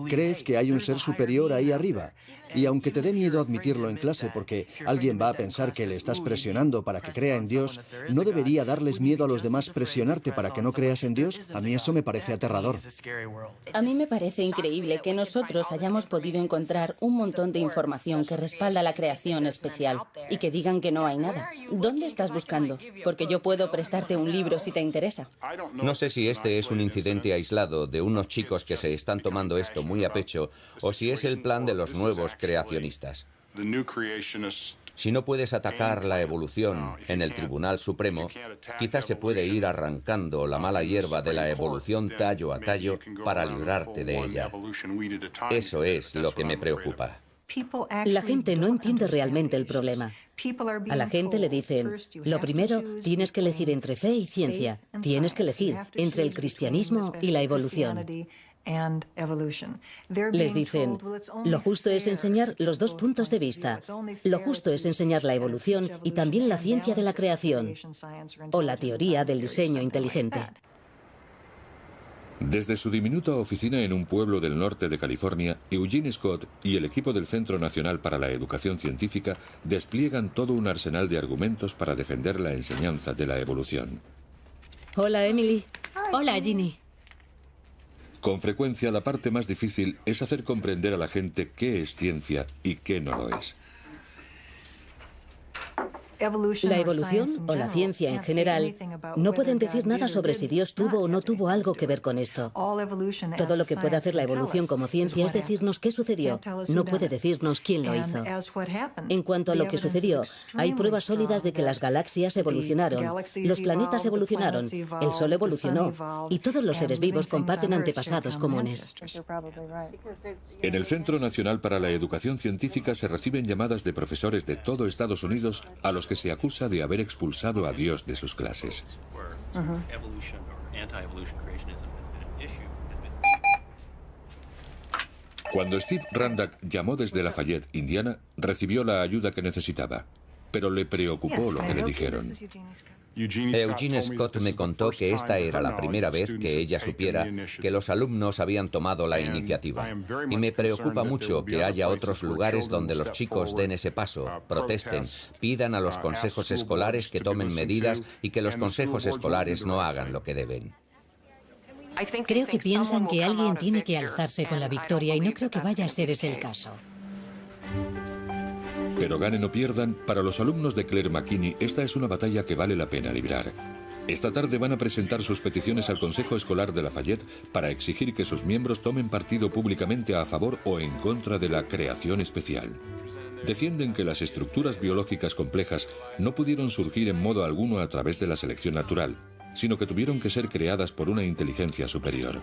Crees que hay un ser superior ahí arriba. Y aunque te dé miedo admitirlo en clase porque alguien va a pensar que le estás presionando para que crea en Dios, ¿no debería darles miedo a los demás presionarte para que no creas en Dios? A mí eso me parece aterrador. A mí me parece increíble que nosotros hayamos podido encontrar un montón de información que respalda la creación especial y que digan que no hay nada. ¿Dónde estás buscando? Porque yo puedo prestarte un libro si te interesa. No sé si este es un incidente aislado de unos chicos que se están tomando esto muy a pecho o si es el plan de los nuevos creacionistas. Si no puedes atacar la evolución en el Tribunal Supremo, quizás se puede ir arrancando la mala hierba de la evolución tallo a tallo para librarte de ella. Eso es lo que me preocupa. La gente no entiende realmente el problema. A la gente le dicen, lo primero, tienes que elegir entre fe y ciencia. Tienes que elegir entre el cristianismo y la evolución. Les dicen, lo justo es enseñar los dos puntos de vista. Lo justo es enseñar la evolución y también la ciencia de la creación, o la teoría del diseño inteligente. Desde su diminuta oficina en un pueblo del norte de California, Eugene Scott y el equipo del Centro Nacional para la Educación Científica despliegan todo un arsenal de argumentos para defender la enseñanza de la evolución. Hola, Emily. Hola, Ginny. Con frecuencia, la parte más difícil es hacer comprender a la gente qué es ciencia y qué no lo es. La evolución o la ciencia en general no pueden decir nada sobre si Dios tuvo o no tuvo algo que ver con esto. Todo lo que puede hacer la evolución como ciencia es decirnos qué sucedió, no puede decirnos quién lo hizo. En cuanto a lo que sucedió, hay pruebas sólidas de que las galaxias evolucionaron, los planetas evolucionaron, el Sol evolucionó y todos los seres vivos comparten antepasados comunes. En el Centro Nacional para la Educación Científica se reciben llamadas de profesores de todo Estados Unidos a los que se acusa de haber expulsado a Dios de sus clases. Cuando Steve Randack llamó desde Lafayette, Indiana, recibió la ayuda que necesitaba. pero le preocupó lo que le dijeron. Eugene Scott me contó que esta era la primera vez que ella supiera que los alumnos habían tomado la iniciativa. Y me preocupa mucho que haya otros lugares donde los chicos den ese paso, protesten, pidan a los consejos escolares que tomen medidas y que los consejos escolares no hagan lo que deben. Creo que piensan que alguien tiene que alzarse con la victoria y no creo que vaya a ser ese el caso. Pero ganen o pierdan, para los alumnos de Claire McKinney esta es una batalla que vale la pena librar. Esta tarde van a presentar sus peticiones al Consejo Escolar de Lafayette para exigir que sus miembros tomen partido públicamente a favor o en contra de la creación especial. Defienden que las estructuras biológicas complejas no pudieron surgir en modo alguno a través de la selección natural, sino que tuvieron que ser creadas por una inteligencia superior.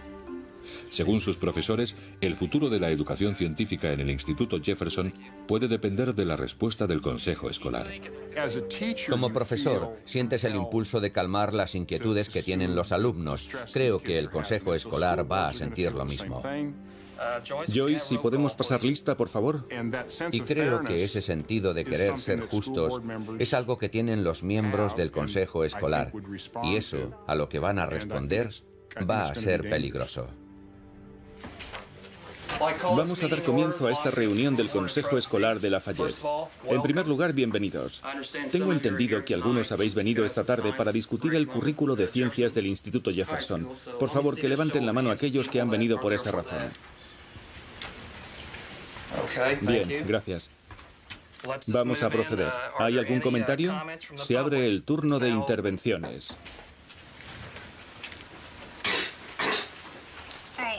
Según sus profesores, el futuro de la educación científica en el Instituto Jefferson puede depender de la respuesta del Consejo Escolar. Como profesor, sientes el impulso de calmar las inquietudes que tienen los alumnos. Creo que el Consejo Escolar va a sentir lo mismo. Joyce, si podemos pasar lista, por favor. Y creo que ese sentido de querer ser justos es algo que tienen los miembros del Consejo Escolar. Y eso, a lo que van a responder, va a ser peligroso. Vamos a dar comienzo a esta reunión del Consejo Escolar de Lafayette. En primer lugar, bienvenidos. Tengo entendido que algunos habéis venido esta tarde para discutir el currículo de ciencias del Instituto Jefferson. Por favor, que levanten la mano aquellos que han venido por esa razón. Bien, gracias. Vamos a proceder. ¿Hay algún comentario? Se abre el turno de intervenciones.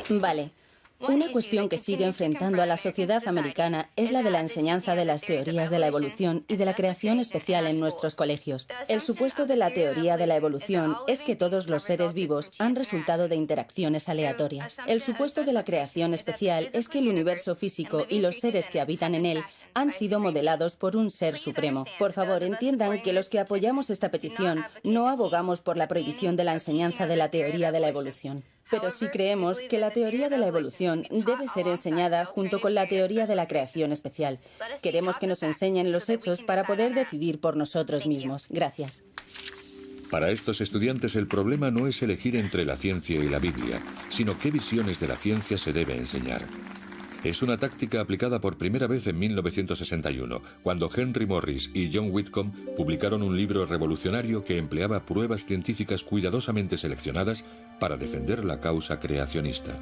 Vale. Una cuestión que sigue enfrentando a la sociedad americana es la de la enseñanza de las teorías de la evolución y de la creación especial en nuestros colegios. El supuesto de la teoría de la evolución es que todos los seres vivos han resultado de interacciones aleatorias. El supuesto de la creación especial es que el universo físico y los seres que habitan en él han sido modelados por un ser supremo. Por favor, entiendan que los que apoyamos esta petición no abogamos por la prohibición de la enseñanza de la teoría de la evolución. Pero sí creemos que la teoría de la evolución debe ser enseñada junto con la teoría de la creación especial. Queremos que nos enseñen los hechos para poder decidir por nosotros mismos. Gracias. Para estos estudiantes el problema no es elegir entre la ciencia y la Biblia, sino qué visiones de la ciencia se debe enseñar. Es una táctica aplicada por primera vez en 1961, cuando Henry Morris y John Whitcomb publicaron un libro revolucionario que empleaba pruebas científicas cuidadosamente seleccionadas para defender la causa creacionista.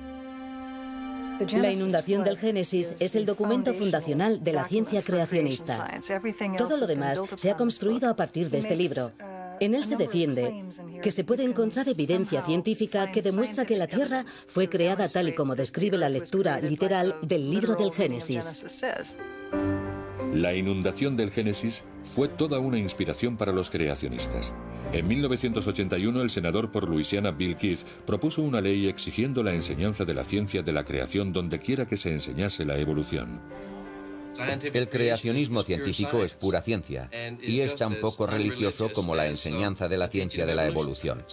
La inundación del Génesis es el documento fundacional de la ciencia creacionista. Todo lo demás se ha construido a partir de este libro. En él se defiende que se puede encontrar evidencia científica que demuestra que la Tierra fue creada tal y como describe la lectura literal del libro del Génesis. La inundación del Génesis fue toda una inspiración para los creacionistas. En 1981, el senador por Luisiana Bill Keith propuso una ley exigiendo la enseñanza de la ciencia de la creación donde quiera que se enseñase la evolución. El creacionismo científico es pura ciencia y es tan poco religioso como la enseñanza de la ciencia de la evolución.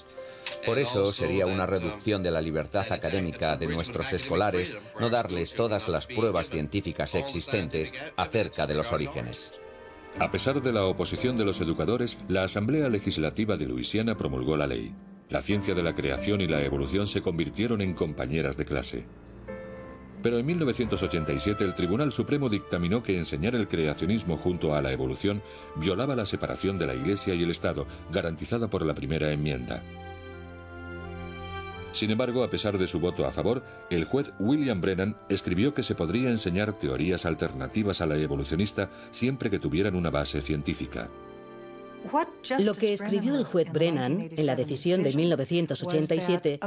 Por eso sería una reducción de la libertad académica de nuestros escolares no darles todas las pruebas científicas existentes acerca de los orígenes. A pesar de la oposición de los educadores, la Asamblea Legislativa de Luisiana promulgó la ley. La ciencia de la creación y la evolución se convirtieron en compañeras de clase. Pero en 1987 el Tribunal Supremo dictaminó que enseñar el creacionismo junto a la evolución violaba la separación de la Iglesia y el Estado, garantizada por la primera enmienda. Sin embargo, a pesar de su voto a favor, el juez William Brennan escribió que se podría enseñar teorías alternativas a la evolucionista siempre que tuvieran una base científica. Lo que escribió el juez Brennan en la decisión de 1987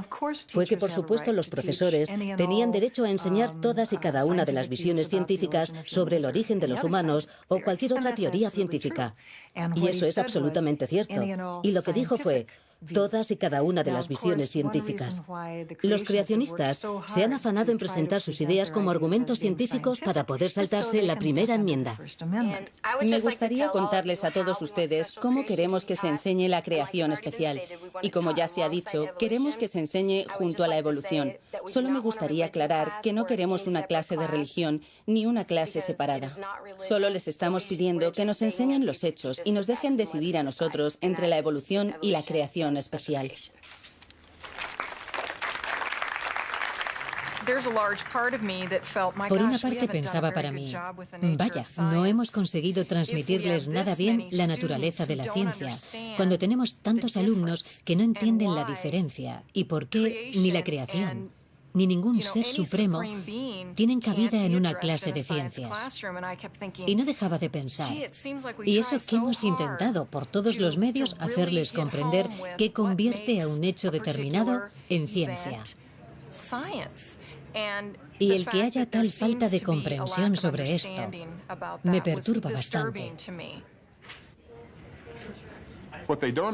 fue que, por supuesto, los profesores tenían derecho a enseñar todas y cada una de las visiones científicas sobre el origen de los humanos o cualquier otra teoría científica. Y eso es absolutamente cierto. Y lo que dijo fue: todas y cada una de las visiones científicas. Los creacionistas se han afanado en presentar sus ideas como argumentos científicos para poder saltarse la primera enmienda. Me gustaría contarles a todos ustedes cómo queremos que se enseñe la creación especial. Y como ya se ha dicho, queremos que se enseñe junto a la evolución. Solo me gustaría aclarar que no queremos una clase de religión ni una clase separada. Solo les estamos pidiendo que nos enseñen los hechos y nos dejen decidir a nosotros entre la evolución y la creación especial. Por una parte pensaba para mí, vaya, no hemos conseguido transmitirles nada bien la naturaleza de la ciencia, cuando tenemos tantos alumnos que no entienden la diferencia y por qué ni la creación ni ningún ser supremo tienen cabida en una clase de ciencias. Y no dejaba de pensar, ¿y eso que hemos intentado por todos los medios hacerles comprender qué convierte a un hecho determinado en ciencia? Y el que haya tal falta de comprensión sobre esto me perturba bastante.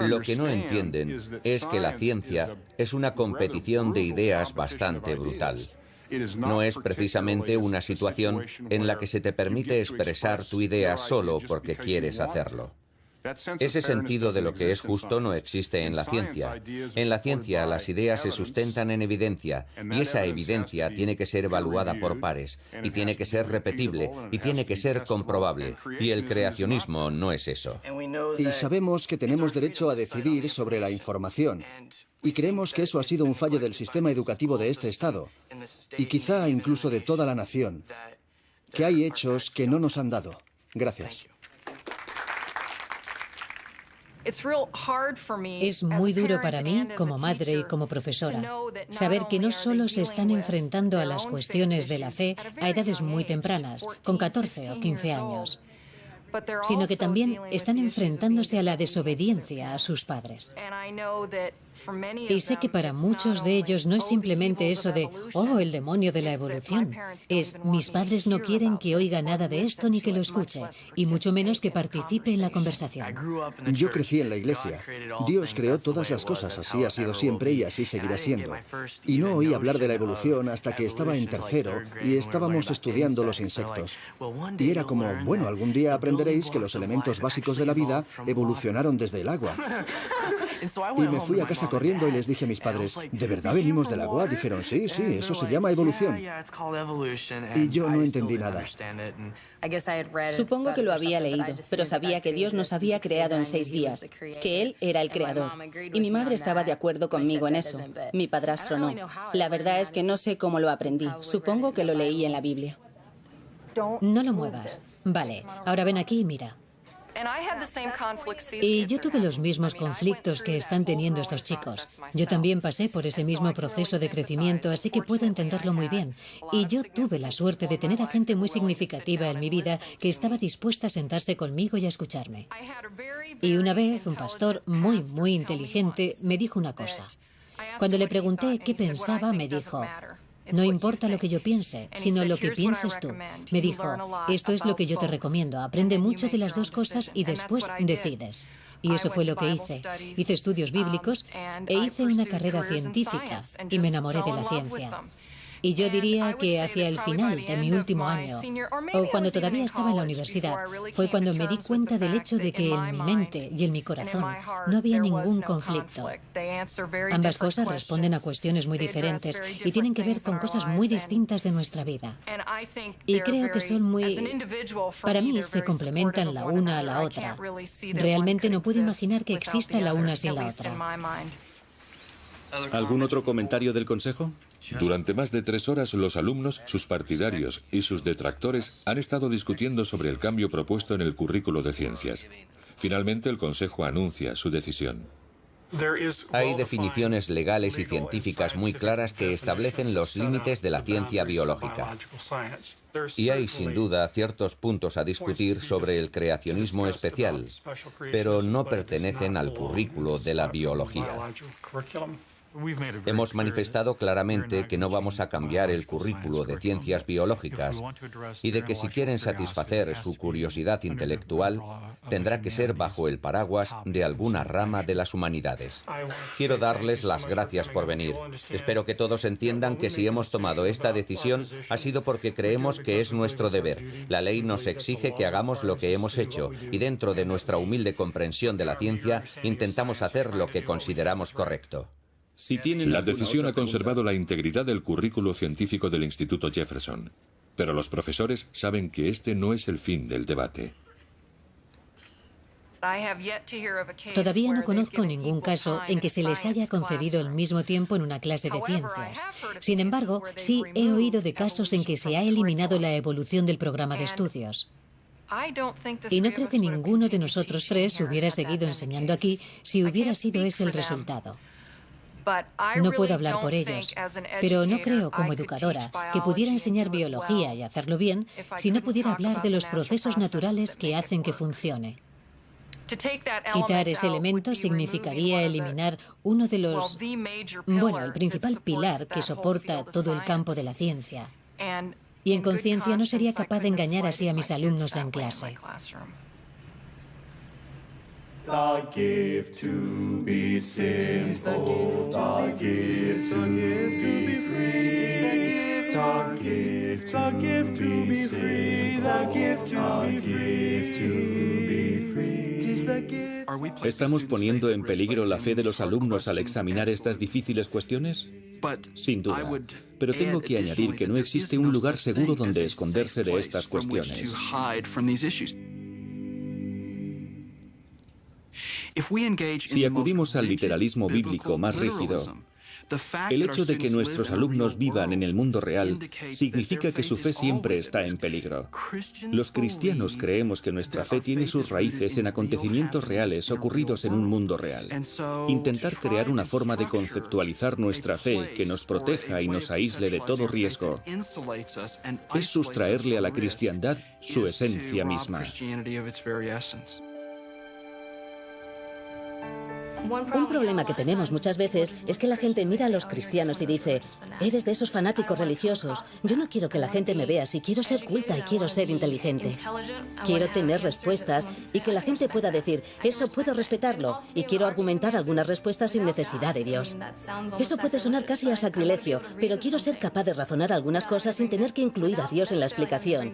Lo que no entienden es que la ciencia es una competición de ideas bastante brutal. No es precisamente una situación en la que se te permite expresar tu idea solo porque quieres hacerlo. Ese sentido de lo que es justo no existe en la ciencia. En la ciencia las ideas se sustentan en evidencia y esa evidencia tiene que ser evaluada por pares y tiene que ser repetible y tiene que ser comprobable. Y el creacionismo no es eso. Y sabemos que tenemos derecho a decidir sobre la información. Y creemos que eso ha sido un fallo del sistema educativo de este Estado y quizá incluso de toda la nación, que hay hechos que no nos han dado. Gracias. Es muy duro para mí, como madre y como profesora, saber que no solo se están enfrentando a las cuestiones de la fe a edades muy tempranas, con 14 o 15 años, sino que también están enfrentándose a la desobediencia a sus padres. Y sé que para muchos de ellos no es simplemente eso de, oh, el demonio de la evolución. Es, mis padres no quieren que oiga nada de esto ni que lo escuche, y mucho menos que participe en la conversación. Yo crecí en la iglesia. Dios creó todas las cosas, así ha sido siempre y así seguirá siendo. Y no oí hablar de la evolución hasta que estaba en tercero y estábamos estudiando los insectos. Y era como, bueno, algún día aprenderéis que los elementos básicos de la vida evolucionaron desde el agua. Y me fui a casa corriendo y les dije a mis padres, ¿de verdad venimos del agua? Dijeron, sí, eso se llama evolución. Y yo no entendí nada. Supongo que lo había leído, pero sabía que Dios nos había creado en 6 días, que Él era el creador. Y mi madre estaba de acuerdo conmigo en eso. Mi padrastro no. La verdad es que no sé cómo lo aprendí. Supongo que lo leí en la Biblia. No lo muevas. Vale, ahora ven aquí y mira. Y yo tuve los mismos conflictos que están teniendo estos chicos. Yo también pasé por ese mismo proceso de crecimiento, así que puedo entenderlo muy bien. Y yo tuve la suerte de tener a gente muy significativa en mi vida que estaba dispuesta a sentarse conmigo y a escucharme. Y una vez un pastor muy inteligente me dijo una cosa. Cuando le pregunté qué pensaba, me dijo, no importa lo que yo piense, sino lo que pienses tú. Me dijo, esto es lo que yo te recomiendo, aprende mucho de las dos cosas y después decides. Y eso fue lo que hice. Hice estudios bíblicos e hice una carrera científica y me enamoré de la ciencia. Y yo diría que hacia el final de mi último año, o cuando todavía estaba en la universidad, fue cuando me di cuenta del hecho de que en mi mente y en mi corazón no había ningún conflicto. Ambas cosas responden a cuestiones muy diferentes y tienen que ver con cosas muy distintas de nuestra vida. Y creo que son para mí se complementan la una a la otra. Realmente no puedo imaginar que exista la una sin la otra. ¿Algún otro comentario del consejo? Durante más de 3 horas, los alumnos, sus partidarios y sus detractores han estado discutiendo sobre el cambio propuesto en el currículo de ciencias. Finalmente, el Consejo anuncia su decisión. Hay definiciones legales y científicas muy claras que establecen los límites de la ciencia biológica. Y hay, sin duda, ciertos puntos a discutir sobre el creacionismo especial, pero no pertenecen al currículo de la biología. Hemos manifestado claramente que no vamos a cambiar el currículo de ciencias biológicas y de que si quieren satisfacer su curiosidad intelectual, tendrá que ser bajo el paraguas de alguna rama de las humanidades. Quiero darles las gracias por venir. Espero que todos entiendan que si hemos tomado esta decisión ha sido porque creemos que es nuestro deber. La ley nos exige que hagamos lo que hemos hecho y dentro de nuestra humilde comprensión de la ciencia intentamos hacer lo que consideramos correcto. La decisión ha conservado la integridad del currículo científico del Instituto Jefferson, pero los profesores saben que este no es el fin del debate. Todavía no conozco ningún caso en que se les haya concedido el mismo tiempo en una clase de ciencias. Sin embargo, sí he oído de casos en que se ha eliminado la evolución del programa de estudios. Y no creo que ninguno de nosotros tres hubiera seguido enseñando aquí si hubiera sido ese el resultado. No puedo hablar por ellos, pero no creo como educadora que pudiera enseñar biología y hacerlo bien si no pudiera hablar de los procesos naturales que hacen que funcione. Quitar ese elemento significaría eliminar uno de los, el principal pilar que soporta todo el campo de la ciencia. Y en conciencia no sería capaz de engañar así a mis alumnos en clase. The gift to be simple, the gift to be free, the gift to be free, the gift to be free. ¿Estamos poniendo en peligro la fe de los alumnos al examinar estas difíciles cuestiones? Sin duda. Pero tengo que añadir que no existe un lugar seguro donde esconderse de estas cuestiones. Si acudimos al literalismo bíblico más rígido, el hecho de que nuestros alumnos vivan en el mundo real significa que su fe siempre está en peligro. Los cristianos creemos que nuestra fe tiene sus raíces en acontecimientos reales ocurridos en un mundo real. Intentar crear una forma de conceptualizar nuestra fe que nos proteja y nos aísle de todo riesgo es sustraerle a la cristiandad su esencia misma. Un problema que tenemos muchas veces es que la gente mira a los cristianos y dice, eres de esos fanáticos religiosos. Yo no quiero que la gente me vea así, quiero ser culta y quiero ser inteligente. Quiero tener respuestas y que la gente pueda decir, eso puedo respetarlo, y quiero argumentar algunas respuestas sin necesidad de Dios. Eso puede sonar casi a sacrilegio, pero quiero ser capaz de razonar algunas cosas sin tener que incluir a Dios en la explicación.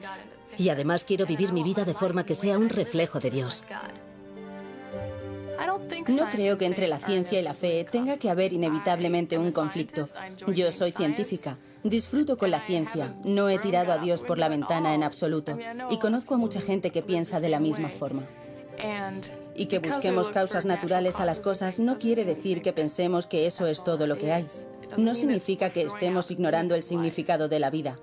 Y además quiero vivir mi vida de forma que sea un reflejo de Dios. No creo que entre la ciencia y la fe tenga que haber inevitablemente un conflicto. Yo soy científica, disfruto con la ciencia, no he tirado a Dios por la ventana en absoluto y conozco a mucha gente que piensa de la misma forma. Y que busquemos causas naturales a las cosas no quiere decir que pensemos que eso es todo lo que hay. No significa que estemos ignorando el significado de la vida.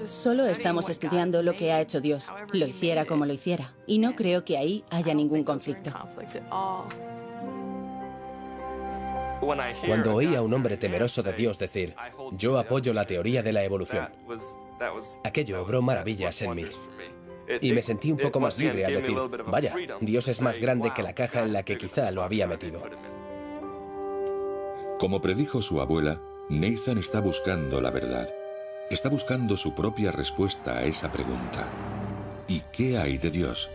Solo estamos estudiando lo que ha hecho Dios, lo hiciera como lo hiciera, y no creo que ahí haya ningún conflicto. Cuando oí a un hombre temeroso de Dios decir, yo apoyo la teoría de la evolución, aquello obró maravillas en mí. Y me sentí un poco más libre al decir, vaya, Dios es más grande que la caja en la que quizá lo había metido. Como predijo su abuela, Nathan está buscando la verdad. Está buscando su propia respuesta a esa pregunta. ¿Y qué hay de Dios?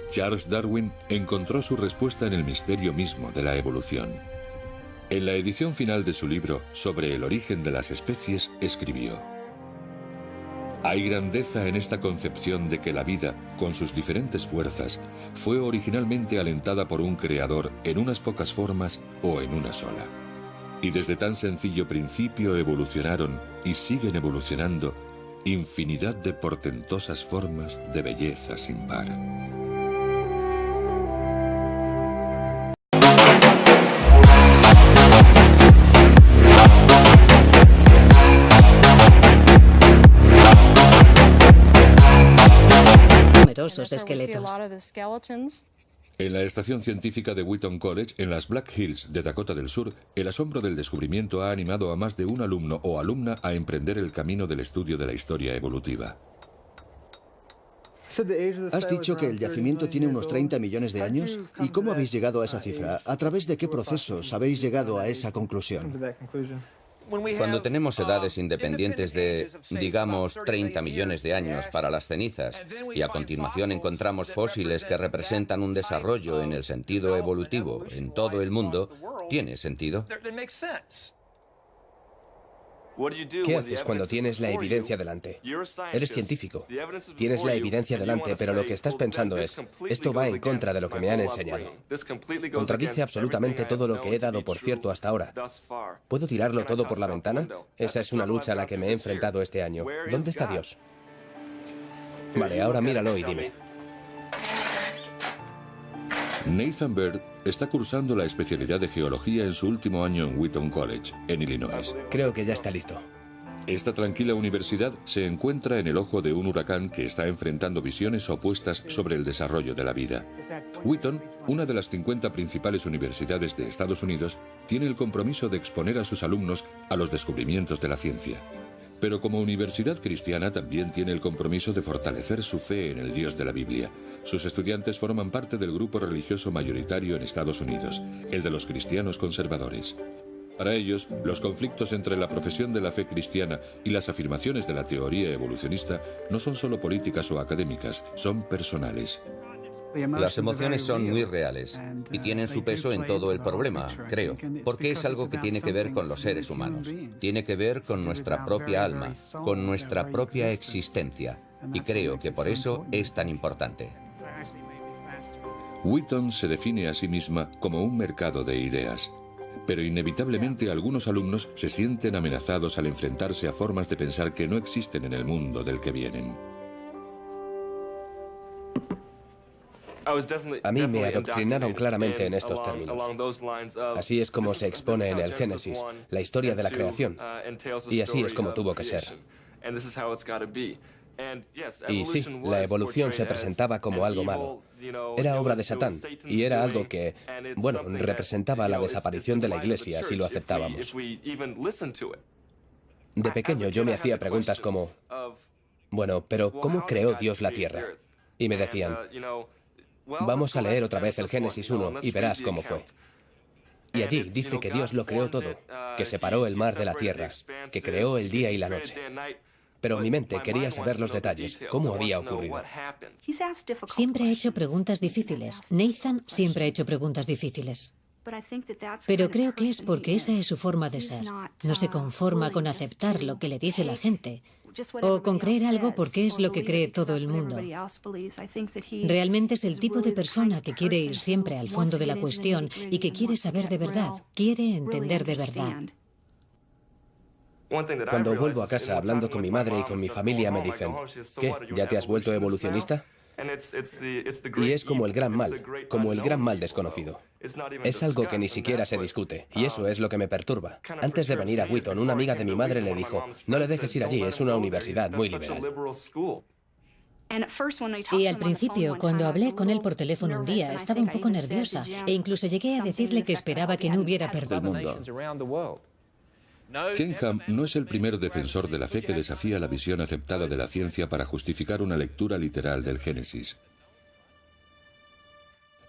Charles Darwin encontró su respuesta en el misterio mismo de la evolución. En la edición final de su libro sobre el origen de las especies, escribió: hay grandeza en esta concepción de que la vida, con sus diferentes fuerzas, fue originalmente alentada por un creador en unas pocas formas o en una sola. Y desde tan sencillo principio evolucionaron y siguen evolucionando infinidad de portentosas formas de belleza sin par. Numerosos esqueletos. En la estación científica de Wheaton College, en las Black Hills de Dakota del Sur, el asombro del descubrimiento ha animado a más de un alumno o alumna a emprender el camino del estudio de la historia evolutiva. Has dicho que el yacimiento tiene unos 30 millones de años. ¿Y cómo habéis llegado a esa cifra? ¿A través de qué procesos habéis llegado a esa conclusión? Cuando tenemos edades independientes de, digamos, 30 millones de años para las cenizas, y a continuación encontramos fósiles que representan un desarrollo en el sentido evolutivo en todo el mundo, ¿tiene sentido? ¿Qué haces cuando tienes la evidencia delante? Eres científico. Tienes la evidencia delante, pero lo que estás pensando es, esto va en contra de lo que me han enseñado. Contradice absolutamente todo lo que he dado por cierto hasta ahora. ¿Puedo tirarlo todo por la ventana? Esa es una lucha a la que me he enfrentado este año. ¿Dónde está Dios? Vale, ahora míralo y dime. Nathan Bird está cursando la especialidad de geología en su último año en Wheaton College, en Illinois. Creo que ya está listo. Esta tranquila universidad se encuentra en el ojo de un huracán que está enfrentando visiones opuestas sobre el desarrollo de la vida. Wheaton, una de las 50 principales universidades de Estados Unidos, tiene el compromiso de exponer a sus alumnos a los descubrimientos de la ciencia. Pero como universidad cristiana también tiene el compromiso de fortalecer su fe en el Dios de la Biblia. Sus estudiantes forman parte del grupo religioso mayoritario en Estados Unidos, el de los cristianos conservadores. Para ellos, los conflictos entre la profesión de la fe cristiana y las afirmaciones de la teoría evolucionista no son solo políticas o académicas, son personales. Las emociones son muy reales y tienen su peso en todo el problema, creo, porque es algo que tiene que ver con los seres humanos, tiene que ver con nuestra propia alma, con nuestra propia existencia, y creo que por eso es tan importante. Wheaton se define a sí misma como un mercado de ideas, pero inevitablemente algunos alumnos se sienten amenazados al enfrentarse a formas de pensar que no existen en el mundo del que vienen. A mí me adoctrinaron claramente en estos términos. Así es como se expone en el Génesis, la historia de la creación. Y así es como tuvo que ser. Y sí, la evolución se presentaba como algo malo. Era obra de Satán, y era algo que, bueno, representaba la desaparición de la Iglesia si lo aceptábamos. De pequeño yo me hacía preguntas como, bueno, pero ¿cómo creó Dios la Tierra? Y me decían, vamos a leer otra vez el Génesis 1 y verás cómo fue. Y allí dice que Dios lo creó todo, que separó el mar de la tierra, que creó el día y la noche. Pero mi mente quería saber los detalles, cómo había ocurrido. Siempre ha hecho preguntas difíciles. Nathan siempre ha hecho preguntas difíciles. Pero creo que es porque esa es su forma de ser. No se conforma con aceptar lo que le dice la gente o con creer algo porque es lo que cree todo el mundo. Realmente es el tipo de persona que quiere ir siempre al fondo de la cuestión y que quiere saber de verdad, quiere entender de verdad. Cuando vuelvo a casa hablando con mi madre y con mi familia me dicen, ¿qué? ¿Ya te has vuelto evolucionista? Y es como el gran mal desconocido. Es algo que ni siquiera se discute, y eso es lo que me perturba. Antes de venir a Wheaton, una amiga de mi madre le dijo, no le dejes ir allí, es una universidad muy liberal. Y al principio, cuando hablé con él por teléfono un día, estaba un poco nerviosa, e incluso llegué a decirle que esperaba que no hubiera perdón. Ken Ham no es el primer defensor de la fe que desafía la visión aceptada de la ciencia para justificar una lectura literal del Génesis.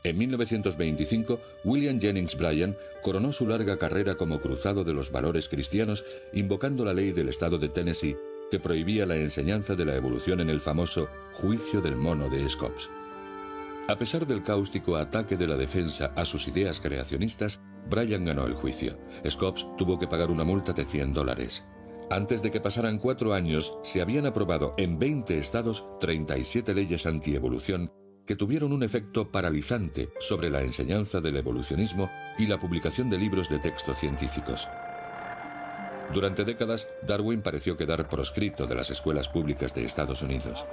En 1925, William Jennings Bryan coronó su larga carrera como cruzado de los valores cristianos invocando la ley del estado de Tennessee que prohibía la enseñanza de la evolución en el famoso Juicio del Mono de Scopes. A pesar del cáustico ataque de la defensa a sus ideas creacionistas, Bryan ganó el juicio. Scopes tuvo que pagar una multa de $100. Antes de que pasaran 4 años, se habían aprobado en 20 estados 37 leyes antievolución que tuvieron un efecto paralizante sobre la enseñanza del evolucionismo y la publicación de libros de texto científicos. Durante décadas, Darwin pareció quedar proscrito de las escuelas públicas de Estados Unidos.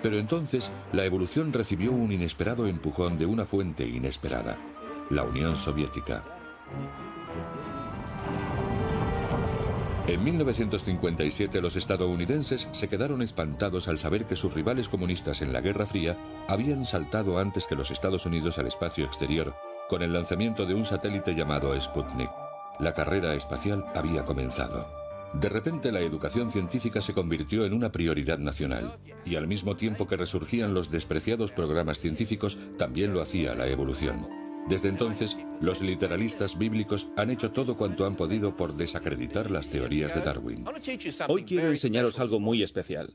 Pero entonces, la evolución recibió un inesperado empujón de una fuente inesperada, la Unión Soviética. En 1957 los estadounidenses se quedaron espantados al saber que sus rivales comunistas en la Guerra Fría habían saltado antes que los Estados Unidos al espacio exterior con el lanzamiento de un satélite llamado Sputnik. La carrera espacial había comenzado. De repente la educación científica se convirtió en una prioridad nacional, y al mismo tiempo que resurgían los despreciados programas científicos, también lo hacía la evolución. Desde entonces, los literalistas bíblicos han hecho todo cuanto han podido por desacreditar las teorías de Darwin. Hoy quiero enseñaros algo muy especial.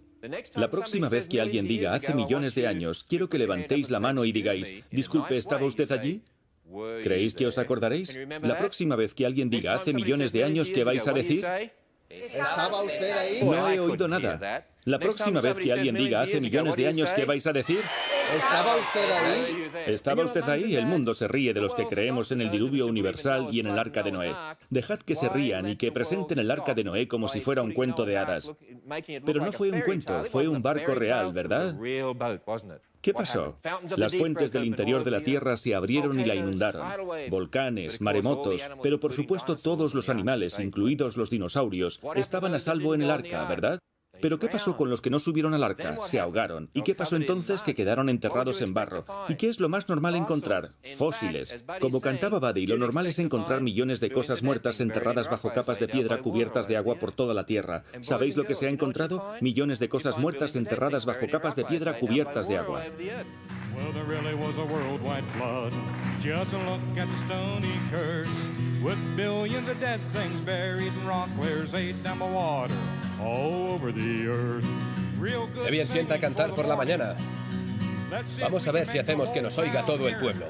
La próxima vez que alguien diga hace millones de años, quiero que levantéis la mano y digáis, disculpe, ¿estaba usted allí? ¿Creéis que os acordaréis? La próxima vez que alguien diga hace millones de años, ¿qué vais a decir? ¿Estaba usted ahí? No he oído nada. La próxima vez que alguien diga hace millones de años, ¿qué vais a decir? ¿Estaba usted ahí? ¿Estaba usted ahí? El mundo se ríe de los que creemos en el diluvio universal y en el arca de Noé. Dejad que se rían y que presenten el arca de Noé como si fuera un cuento de hadas. Pero no fue un cuento, fue un barco real, ¿verdad? ¿Qué pasó? Las fuentes del interior de la Tierra se abrieron y la inundaron. Volcanes, maremotos, pero por supuesto todos los animales, incluidos los dinosaurios, estaban a salvo en el arca, ¿verdad? Pero ¿qué pasó con los que no subieron al arca? Se ahogaron. ¿Y qué pasó entonces? Que quedaron enterrados en barro. ¿Y qué es lo más normal encontrar? Fósiles. Como cantaba Buddy, lo normal es encontrar millones de cosas muertas enterradas bajo capas de piedra cubiertas de agua por toda la Tierra. ¿Sabéis lo que se ha encontrado? Millones de cosas muertas enterradas bajo capas de piedra cubiertas de agua. Well, there really was a worldwide flood. Just look at the stony curse, with billions of dead things buried in rock layers ate down the water all over the earth. Qué bien sienta cantar por la mañana. Vamos a ver si hacemos que nos oiga todo el pueblo.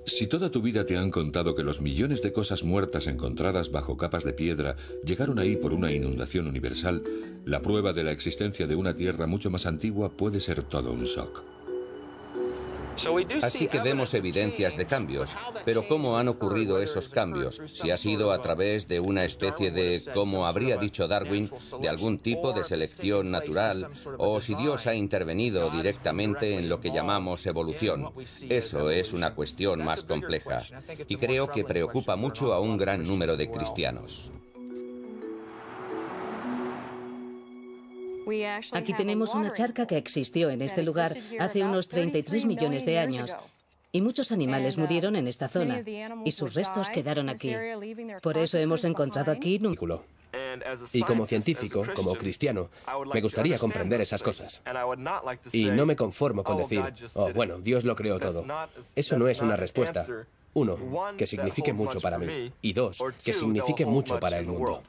Si toda tu vida te han contado que los millones de cosas muertas encontradas bajo capas de piedra llegaron ahí por una inundación universal, la prueba de la existencia de una Tierra mucho más antigua puede ser todo un shock. Así que vemos evidencias de cambios, pero ¿cómo han ocurrido esos cambios? Si ha sido a través de una especie de, como habría dicho Darwin, de algún tipo de selección natural, o si Dios ha intervenido directamente en lo que llamamos evolución. Eso es una cuestión más compleja, y creo que preocupa mucho a un gran número de cristianos. Aquí tenemos una charca que existió en este lugar hace unos 33 millones de años. Y muchos animales murieron en esta zona, y sus restos quedaron aquí. Por eso hemos encontrado aquí... Y como científico, como cristiano, me gustaría comprender esas cosas. Y no me conformo con decir, oh, bueno, Dios lo creó todo. Eso no es una respuesta. Uno, que signifique mucho para mí. Y dos, que signifique mucho para el mundo.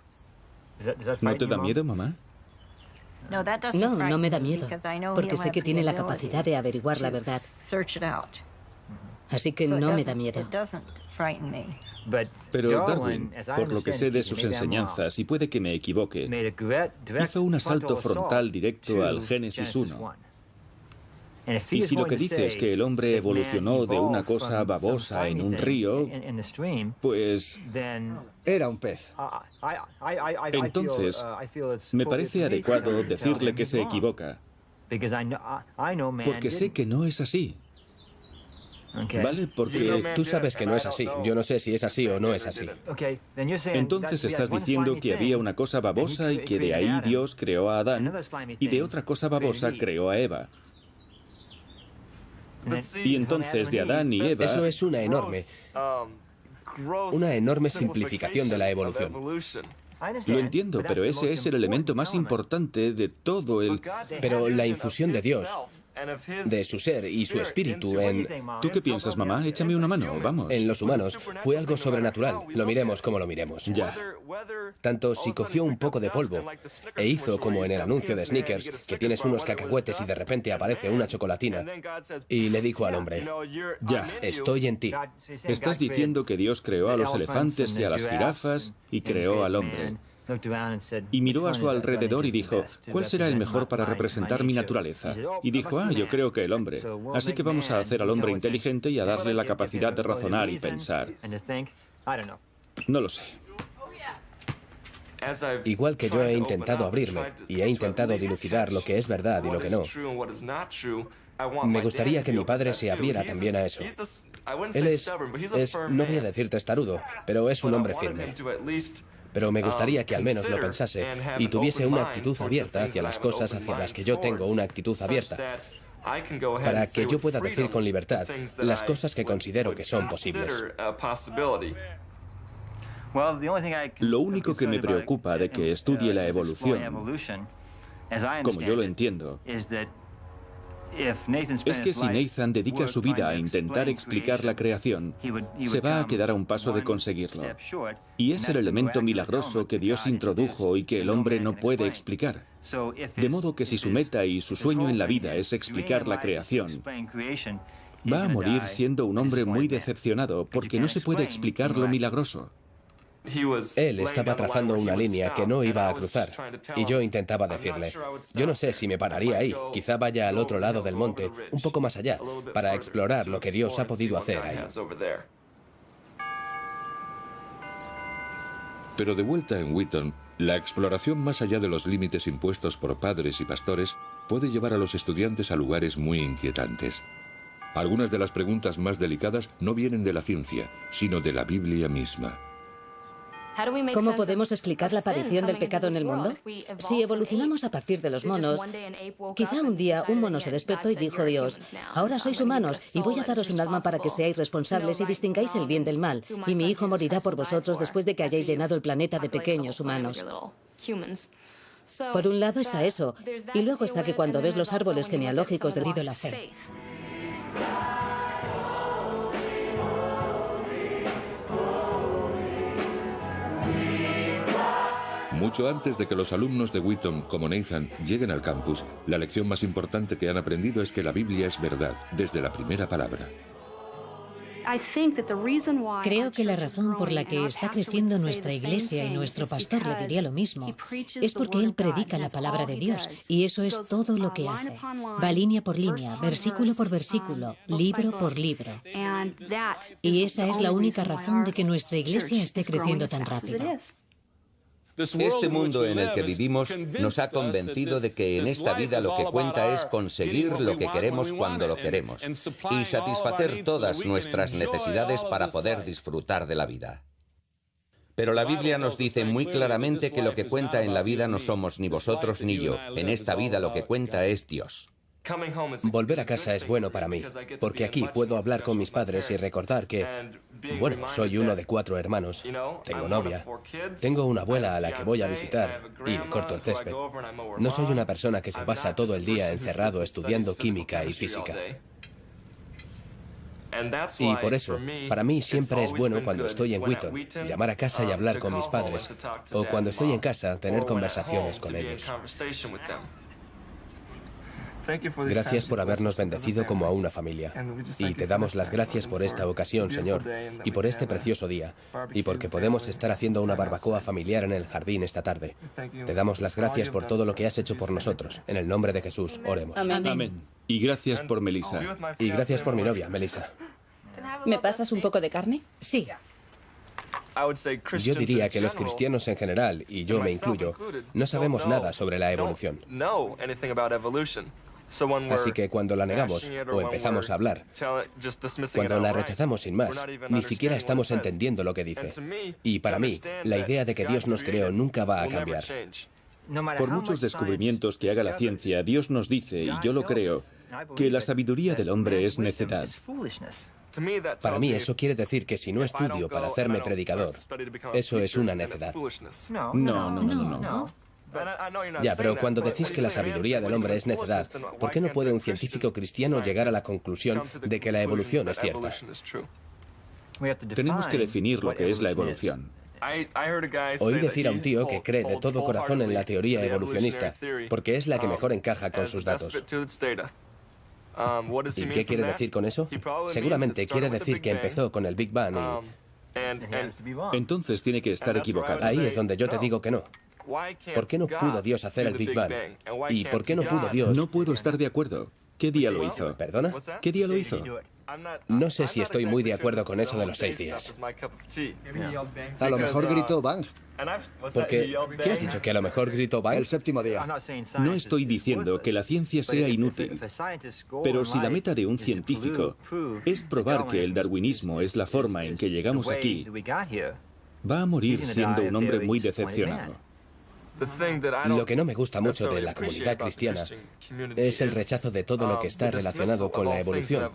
¿No te da miedo, mamá? No, no me da miedo, porque sé que tiene la capacidad de averiguar la verdad. Así que no me da miedo. Pero Darwin, por lo que sé de sus enseñanzas, y puede que me equivoque, hizo un asalto frontal directo al Génesis 1. Y si lo que dice es que el hombre evolucionó de una cosa babosa en un río, pues... Era un pez. Entonces, me parece adecuado decirle que se equivoca, porque sé que no es así. ¿Vale? Porque... Tú sabes que no es así. Yo no sé si es así o no es así. Entonces estás diciendo que había una cosa babosa y que de ahí Dios creó a Adán, y de otra cosa babosa creó a Eva. Y entonces de Adán y Eva... Eso es una enorme simplificación de la evolución. Lo entiendo, pero ese es el elemento más importante de todo el... Pero la infusión de Dios, de su ser y su espíritu en... ¿Tú qué piensas, mamá? Échame una mano, vamos. En los humanos fue algo sobrenatural, lo miremos como lo miremos. Ya. Tanto si cogió un poco de polvo e hizo como en el anuncio de Snickers, que tienes unos cacahuetes y de repente aparece una chocolatina, y le dijo al hombre, ya, estoy en ti. Estás diciendo que Dios creó a los elefantes y a las jirafas y creó al hombre. Y miró a su alrededor y dijo, ¿cuál será el mejor para representar mi naturaleza? Y dijo, yo creo que el hombre. Así que vamos a hacer al hombre inteligente y a darle la capacidad de razonar y pensar. No lo sé. Igual que yo he intentado abrirme y he intentado dilucidar lo que es verdad y lo que no, me gustaría que mi padre se abriera también a eso. Él es, no voy a decir testarudo, pero es un hombre firme. Pero me gustaría que al menos lo pensase y tuviese una actitud abierta hacia las cosas hacia las que yo tengo una actitud abierta, para que yo pueda decir con libertad las cosas que considero que son posibles. Lo único que me preocupa de que estudie la evolución, como yo lo entiendo, es que si Nathan dedica su vida a intentar explicar la creación, se va a quedar a un paso de conseguirlo. Y es el elemento milagroso que Dios introdujo y que el hombre no puede explicar. De modo que si su meta y su sueño en la vida es explicar la creación, va a morir siendo un hombre muy decepcionado porque no se puede explicar lo milagroso. Él estaba trazando una línea que no iba a cruzar, y yo intentaba decirle, yo no sé si me pararía ahí, quizá vaya al otro lado del monte, un poco más allá, para explorar lo que Dios ha podido hacer ahí. Pero de vuelta en Wheaton, la exploración más allá de los límites impuestos por padres y pastores puede llevar a los estudiantes a lugares muy inquietantes. Algunas de las preguntas más delicadas no vienen de la ciencia, sino de la Biblia misma. ¿Cómo podemos explicar la aparición del pecado en el mundo? Si evolucionamos a partir de los monos, quizá un día un mono se despertó y dijo Dios, ahora sois humanos y voy a daros un alma para que seáis responsables y distingáis el bien del mal, y mi hijo morirá por vosotros después de que hayáis llenado el planeta de pequeños humanos. Por un lado está eso, y luego está que cuando ves los árboles genealógicos del Perdido la fe. Mucho antes de que los alumnos de Wheaton, como Nathan, lleguen al campus, la lección más importante que han aprendido es que la Biblia es verdad, desde la primera palabra. Creo que la razón por la que está creciendo nuestra iglesia y nuestro pastor le diría lo mismo es porque él predica la palabra de Dios y eso es todo lo que hace. Va línea por línea, versículo por versículo, libro por libro. Y esa es la única razón de que nuestra iglesia esté creciendo tan rápido. Este mundo en el que vivimos nos ha convencido de que en esta vida lo que cuenta es conseguir lo que queremos cuando lo queremos y satisfacer todas nuestras necesidades para poder disfrutar de la vida. Pero la Biblia nos dice muy claramente que lo que cuenta en la vida no somos ni vosotros ni yo. En esta vida lo que cuenta es Dios. Volver a casa es bueno para mí, porque aquí puedo hablar con mis padres y recordar que, bueno, soy uno de 4 hermanos, tengo novia, tengo una abuela a la que voy a visitar y le corto el césped. No soy una persona que se pasa todo el día encerrado estudiando química y física. Y por eso, para mí siempre es bueno cuando estoy en Wheaton, llamar a casa y hablar con mis padres, o cuando estoy en casa, tener conversaciones con ellos. Gracias por habernos bendecido como a una familia. Y te damos las gracias por esta ocasión, Señor, y por este precioso día, y porque podemos estar haciendo una barbacoa familiar en el jardín esta tarde. Te damos las gracias por todo lo que has hecho por nosotros. En el nombre de Jesús, oremos. Amén. Amén. Y gracias por Melissa. Y gracias por mi novia, Melissa. ¿Me pasas un poco de carne? Sí. Yo diría que los cristianos en general, y yo me incluyo, no sabemos nada sobre la evolución. Así que cuando la negamos o empezamos a hablar, cuando la rechazamos sin más, ni siquiera estamos entendiendo lo que dice. Y para mí, la idea de que Dios nos creó nunca va a cambiar. Por muchos descubrimientos que haga la ciencia, Dios nos dice, y yo lo creo, que la sabiduría del hombre es necedad. Para mí eso quiere decir que si no estudio para hacerme predicador, eso es una necedad. No. Ya, pero cuando decís que la sabiduría del hombre es necedad, ¿por qué no puede un científico cristiano llegar a la conclusión de que la evolución es cierta? Tenemos que definir lo que es la evolución. Oí decir a un tío que cree de todo corazón en la teoría evolucionista, porque es la que mejor encaja con sus datos. ¿Y qué quiere decir con eso? Seguramente quiere decir que empezó con el Big Bang y... Entonces tiene que estar equivocado. Ahí es donde yo te digo que no. ¿Por qué no pudo Dios hacer el Big Bang? ¿Y por qué no pudo Dios? No puedo estar de acuerdo. ¿Qué día lo hizo? ¿Perdona? ¿Qué día lo hizo? No sé si estoy muy de acuerdo con eso de los 6 días. A lo mejor gritó Bang. Porque, ¿qué has dicho? ¿Que a lo mejor gritó Bang? El 7º día. No estoy diciendo que la ciencia sea inútil, pero si la meta de un científico es probar que el darwinismo es la forma en que llegamos aquí, va a morir siendo un hombre muy decepcionado. Lo que no me gusta mucho de la comunidad cristiana es el rechazo de todo lo que está relacionado con la evolución,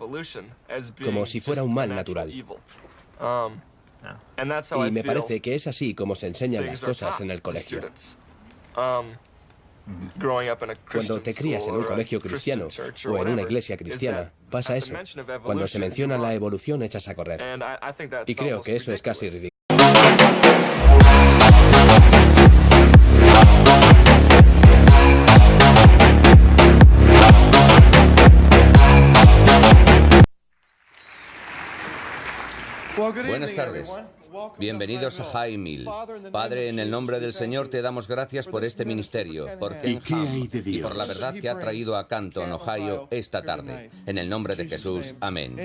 como si fuera un mal natural. Y me parece que es así como se enseñan las cosas en el colegio. Cuando te crías en un colegio cristiano o en una iglesia cristiana, pasa eso. Cuando se menciona la evolución, echas a correr. Y creo que eso es casi ridículo. Buenas tardes. Bienvenidos a High Mill. Padre, en el nombre del Señor te damos gracias por este ministerio, por Ken Ham y por la verdad que ha traído a Canton, Ohio, esta tarde. En el nombre de Jesús. Amén.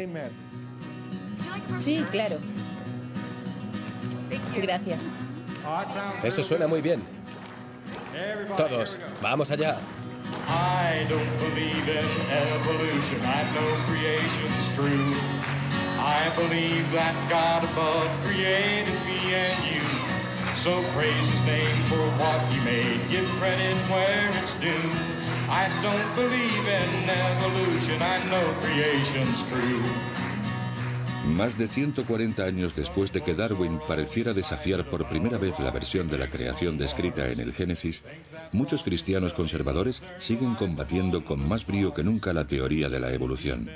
Sí, claro. Gracias. Eso suena muy bien. Todos, vamos allá. I don't believe in evolution. I know creation's true. I believe that God above created me and you. So praise His name for what He made. Give credit where it's due. I don't believe in evolution. I know creation's true. Más de 140 años después de que Darwin pareciera desafiar por primera vez la versión de la creación descrita en el Génesis, muchos cristianos conservadores siguen combatiendo con más brío que nunca la teoría de la evolución.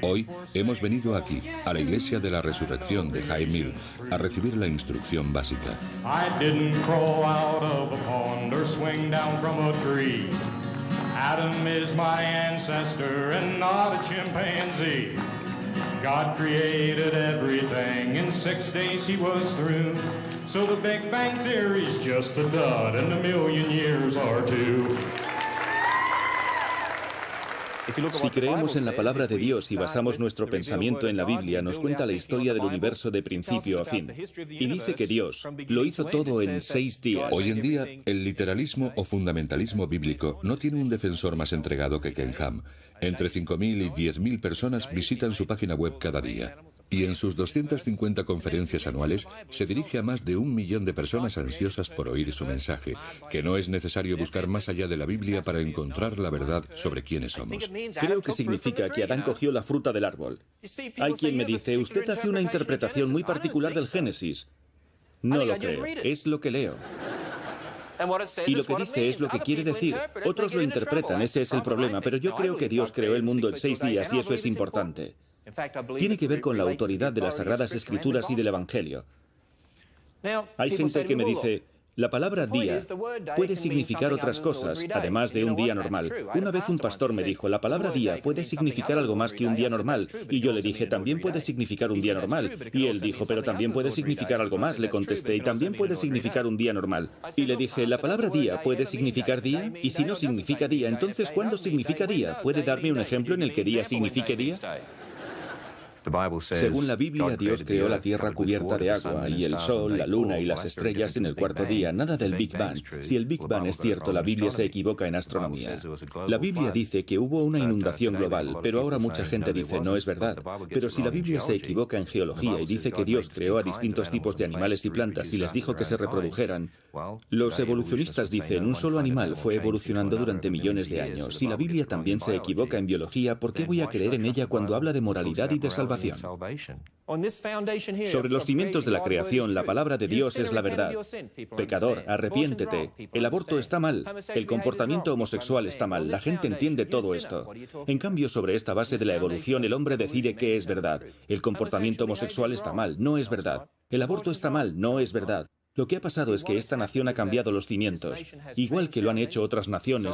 Hoy hemos venido aquí, a la Iglesia de la Resurrección de High Mill, a recibir la instrucción básica. Adam is my ancestor and not a chimpanzee. God created everything, in 6 days He was through. So the Big Bang Theory's just a dud, and a million years are two. Si creemos en la palabra de Dios y basamos nuestro pensamiento en la Biblia, nos cuenta la historia del universo de principio a fin. Y dice que Dios lo hizo todo en 6 días. Hoy en día, el literalismo o fundamentalismo bíblico no tiene un defensor más entregado que Ken Ham. Entre 5.000 y 10.000 personas visitan su página web cada día. Y en sus 250 conferencias anuales se dirige a más de 1 millón de personas ansiosas por oír su mensaje, que no es necesario buscar más allá de la Biblia para encontrar la verdad sobre quiénes somos. Creo que significa que Adán cogió la fruta del árbol. Hay quien me dice, usted hace una interpretación muy particular del Génesis. No lo creo, es lo que leo. Y lo que dice es lo que quiere decir. Otros lo interpretan, ese es el problema, pero yo creo que Dios creó el mundo en 6 días y eso es importante. Tiene que ver con la autoridad de las Sagradas Escrituras y del Evangelio. Hay gente que me dice, la palabra día puede significar otras cosas, además de un día normal. Una vez un pastor me dijo, la palabra día puede significar algo más que un día normal. Y yo le dije, también puede significar un día normal. Y él dijo, pero también puede significar algo más. Le contesté, y también puede significar un día normal. Y le dije, la palabra día puede significar día. Y si no significa día, entonces ¿cuándo significa día? ¿Puede darme un ejemplo en el que día signifique día? Según la Biblia, Dios creó la tierra cubierta de agua y el sol, la luna y las estrellas en el cuarto día, nada del Big Bang. Si el Big Bang es cierto, la Biblia se equivoca en astronomía. La Biblia dice que hubo una inundación global, pero ahora mucha gente dice no es verdad. Pero si la Biblia se equivoca en geología y dice que Dios creó a distintos tipos de animales y plantas y les dijo que se reprodujeran, los evolucionistas dicen un solo animal fue evolucionando durante millones de años. Si la Biblia también se equivoca en biología, ¿por qué voy a creer en ella cuando habla de moralidad y de salvación? Sobre los cimientos de la creación, la palabra de Dios es la verdad. Pecador, arrepiéntete. El aborto está mal. El comportamiento homosexual está mal. La gente entiende todo esto. En cambio, sobre esta base de la evolución, el hombre decide qué es verdad. El comportamiento homosexual está mal. No es verdad. El aborto está mal. No es verdad. Lo que ha pasado es que esta nación ha cambiado los cimientos, igual que lo han hecho otras naciones